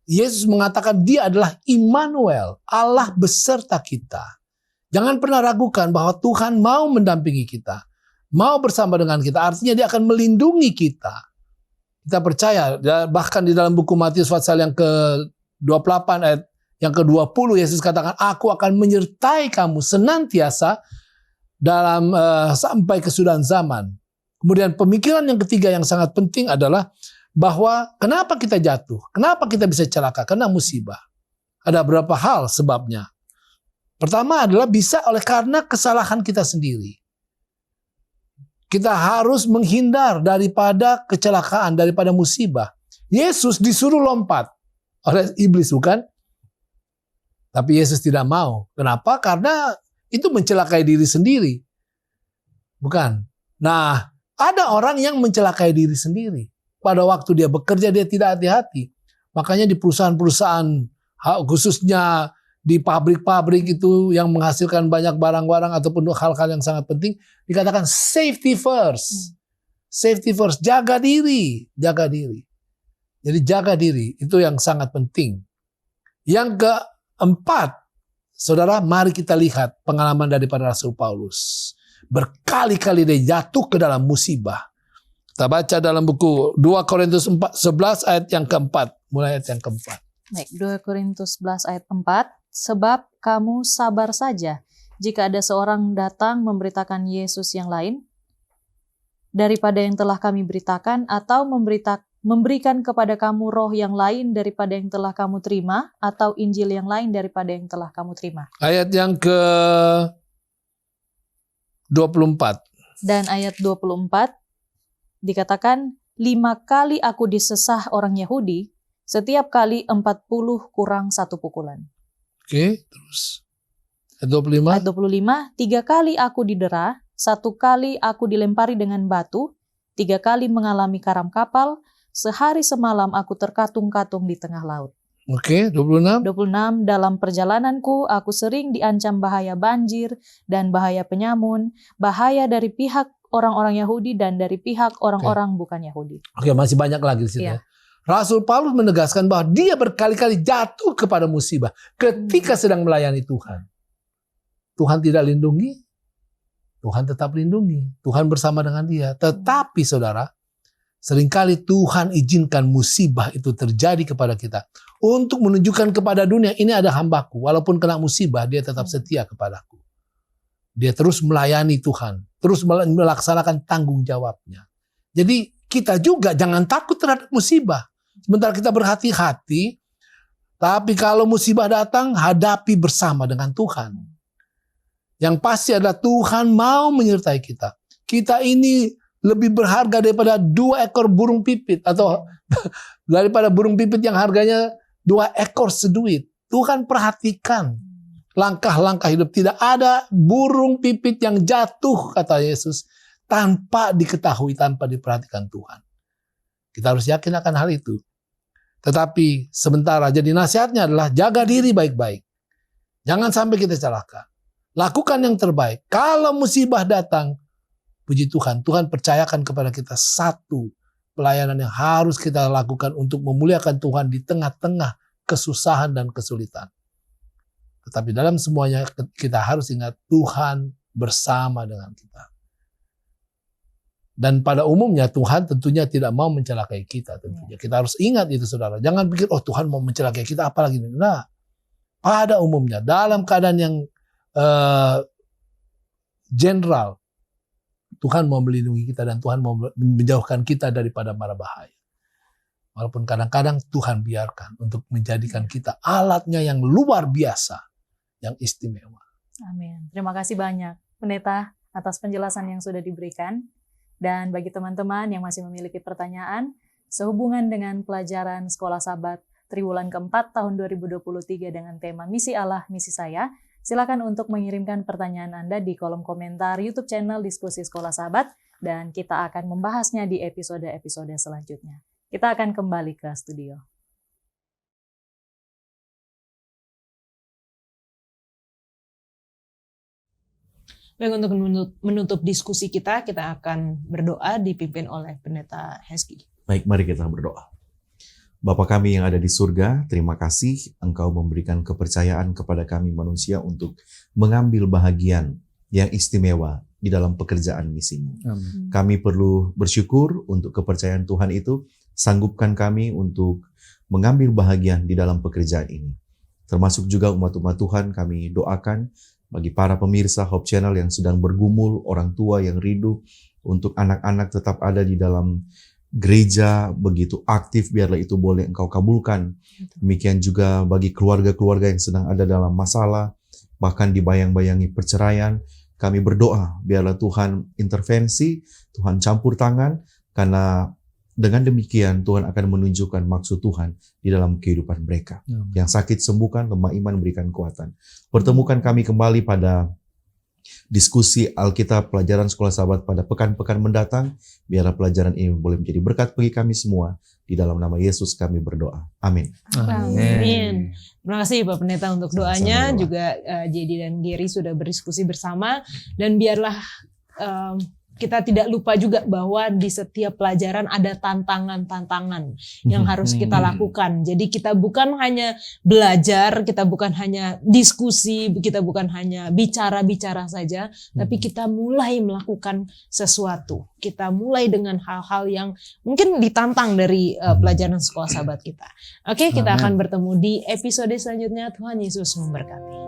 Yesus mengatakan dia adalah Immanuel, Allah beserta kita. Jangan pernah ragukan bahwa Tuhan mau mendampingi kita, mau bersama dengan kita. Artinya dia akan melindungi kita. Kita percaya, bahkan di dalam buku Matius pasal yang ke-28 ayat yang ke-20, Yesus katakan, aku akan menyertai kamu senantiasa dalam sampai kesudahan zaman. Kemudian pemikiran yang ketiga yang sangat penting adalah bahwa kenapa kita jatuh? Kenapa kita bisa celaka? Karena musibah. Ada beberapa hal sebabnya. Pertama adalah bisa karena kesalahan kita sendiri. Kita harus menghindar daripada kecelakaan, daripada musibah. Yesus disuruh lompat oleh iblis, bukan? Tapi Yesus tidak mau. Kenapa? Karena itu mencelakai diri sendiri. Bukan? Nah, ada orang yang mencelakai diri sendiri. Pada waktu dia bekerja, dia tidak hati-hati. Makanya di perusahaan-perusahaan, khususnya di pabrik-pabrik itu yang menghasilkan banyak barang-barang ataupun hal-hal yang sangat penting, dikatakan safety first. Safety first, jaga diri, jaga diri. Jadi jaga diri, itu yang sangat penting. Yang keempat, saudara, mari kita lihat pengalaman daripada Rasul Paulus. Berkali-kali dia jatuh ke dalam musibah. Kita baca dalam buku 2 Korintus 11 ayat yang keempat. Mulai ayat yang keempat. Baik, 2 Korintus 11 ayat 4. Sebab kamu sabar saja jika ada seorang datang memberitakan Yesus yang lain daripada yang telah kami beritakan, atau memberikan kepada kamu roh yang lain daripada yang telah kamu terima, atau Injil yang lain daripada yang telah kamu terima. Ayat yang ke 24. Dan ayat 24 dikatakan, 5 kali aku disesah orang Yahudi, setiap kali 40 kurang 1 pukulan. Oke, terus. Ayat 25. Ayat 25, 3 kali aku didera, 1 kali aku dilempari dengan batu, 3 kali mengalami karam kapal, sehari semalam aku terkatung-katung di tengah laut. Oke, 26. 26, dalam perjalananku aku sering diancam bahaya banjir dan bahaya penyamun, bahaya dari pihak orang-orang Yahudi dan dari pihak orang-orang bukan Yahudi. Oke, masih banyak lagi di situ. Iya. Ya. Rasul Paulus menegaskan bahwa dia berkali-kali jatuh kepada musibah ketika sedang melayani Tuhan. Tuhan tidak lindungi, Tuhan tetap lindungi. Tuhan bersama dengan dia. Tetapi saudara, seringkali Tuhan izinkan musibah itu terjadi kepada kita untuk menunjukkan kepada dunia, ini ada hambaku. Walaupun kena musibah, dia tetap setia kepadaku. Dia terus melayani Tuhan, terus melaksanakan tanggung jawabnya. Jadi kita juga jangan takut terhadap musibah. Sementara kita berhati-hati, tapi kalau musibah datang, hadapi bersama dengan Tuhan. Yang pasti adalah Tuhan mau menyertai kita. Kita ini lebih berharga daripada 2 ekor burung pipit, atau daripada burung pipit yang harganya 2 ekor seduit. Tuhan perhatikan langkah-langkah hidup. Tidak ada burung pipit yang jatuh, kata Yesus, tanpa diketahui, tanpa diperhatikan Tuhan. Kita harus yakin akan hal itu. Tetapi sementara, jadi nasihatnya adalah jaga diri baik-baik. Jangan sampai kita celaka. Lakukan yang terbaik. Kalau musibah datang, puji Tuhan, Tuhan percayakan kepada kita satu pelayanan yang harus kita lakukan untuk memuliakan Tuhan di tengah-tengah kesusahan dan kesulitan. Tetapi dalam semuanya kita harus ingat Tuhan bersama dengan kita. Dan pada umumnya Tuhan tentunya tidak mau mencelakai kita tentunya. Kita harus ingat itu saudara. Jangan pikir oh Tuhan mau mencelakai kita apalagi. Nah, pada umumnya dalam keadaan yang general, Tuhan mau melindungi kita dan Tuhan mau menjauhkan kita daripada mara bahaya. Walaupun kadang-kadang Tuhan biarkan untuk menjadikan kita alatnya yang luar biasa, yang istimewa. Amin. Terima kasih banyak Pendeta atas penjelasan yang sudah diberikan. Dan bagi teman-teman yang masih memiliki pertanyaan sehubungan dengan pelajaran Sekolah Sabat Triwulan keempat tahun 2023 dengan tema Misi Allah, Misi Saya, silakan untuk mengirimkan pertanyaan Anda di kolom komentar YouTube channel Diskusi Sekolah Sabat, dan kita akan membahasnya di episode-episode selanjutnya. Kita akan kembali ke studio. Baik, untuk menutup diskusi kita akan berdoa dipimpin oleh Pendeta Hezky. Baik, mari kita berdoa. Bapa kami yang ada di surga, terima kasih Engkau memberikan kepercayaan kepada kami manusia untuk mengambil bahagian yang istimewa di dalam pekerjaan misimu. Amin. Kami perlu bersyukur untuk kepercayaan Tuhan itu, sanggupkan kami untuk mengambil bahagian di dalam pekerjaan ini. Termasuk juga umat-umat Tuhan, kami doakan bagi para pemirsa Hope Channel yang sedang bergumul, orang tua yang rindu untuk anak-anak tetap ada di dalam gereja begitu aktif, biarlah itu boleh Engkau kabulkan. Demikian juga bagi keluarga-keluarga yang sedang ada dalam masalah, bahkan dibayang-bayangi perceraian, kami berdoa biarlah Tuhan intervensi, Tuhan campur tangan, karena dengan demikian Tuhan akan menunjukkan maksud Tuhan di dalam kehidupan mereka. Yang sakit sembuhkan, lemah iman berikan kekuatan. Pertemukan kami kembali pada diskusi Alkitab pelajaran Sekolah Sahabat pada pekan-pekan mendatang. Biarlah pelajaran ini boleh menjadi berkat bagi kami semua. Di dalam nama Yesus kami berdoa. Amin. Amin. Terima kasih Pak Pendeta untuk doanya. Sama-sama, Juga Jedi dan Gary sudah berdiskusi bersama. Dan biarlah kita tidak lupa juga bahwa di setiap pelajaran ada tantangan-tantangan yang harus kita lakukan. Jadi kita bukan hanya belajar, kita bukan hanya diskusi, kita bukan hanya bicara-bicara saja, tapi kita mulai melakukan sesuatu. Kita mulai dengan hal-hal yang mungkin ditantang dari pelajaran Sekolah Sahabat kita. Oke, kita akan bertemu di episode selanjutnya. Tuhan Yesus memberkati.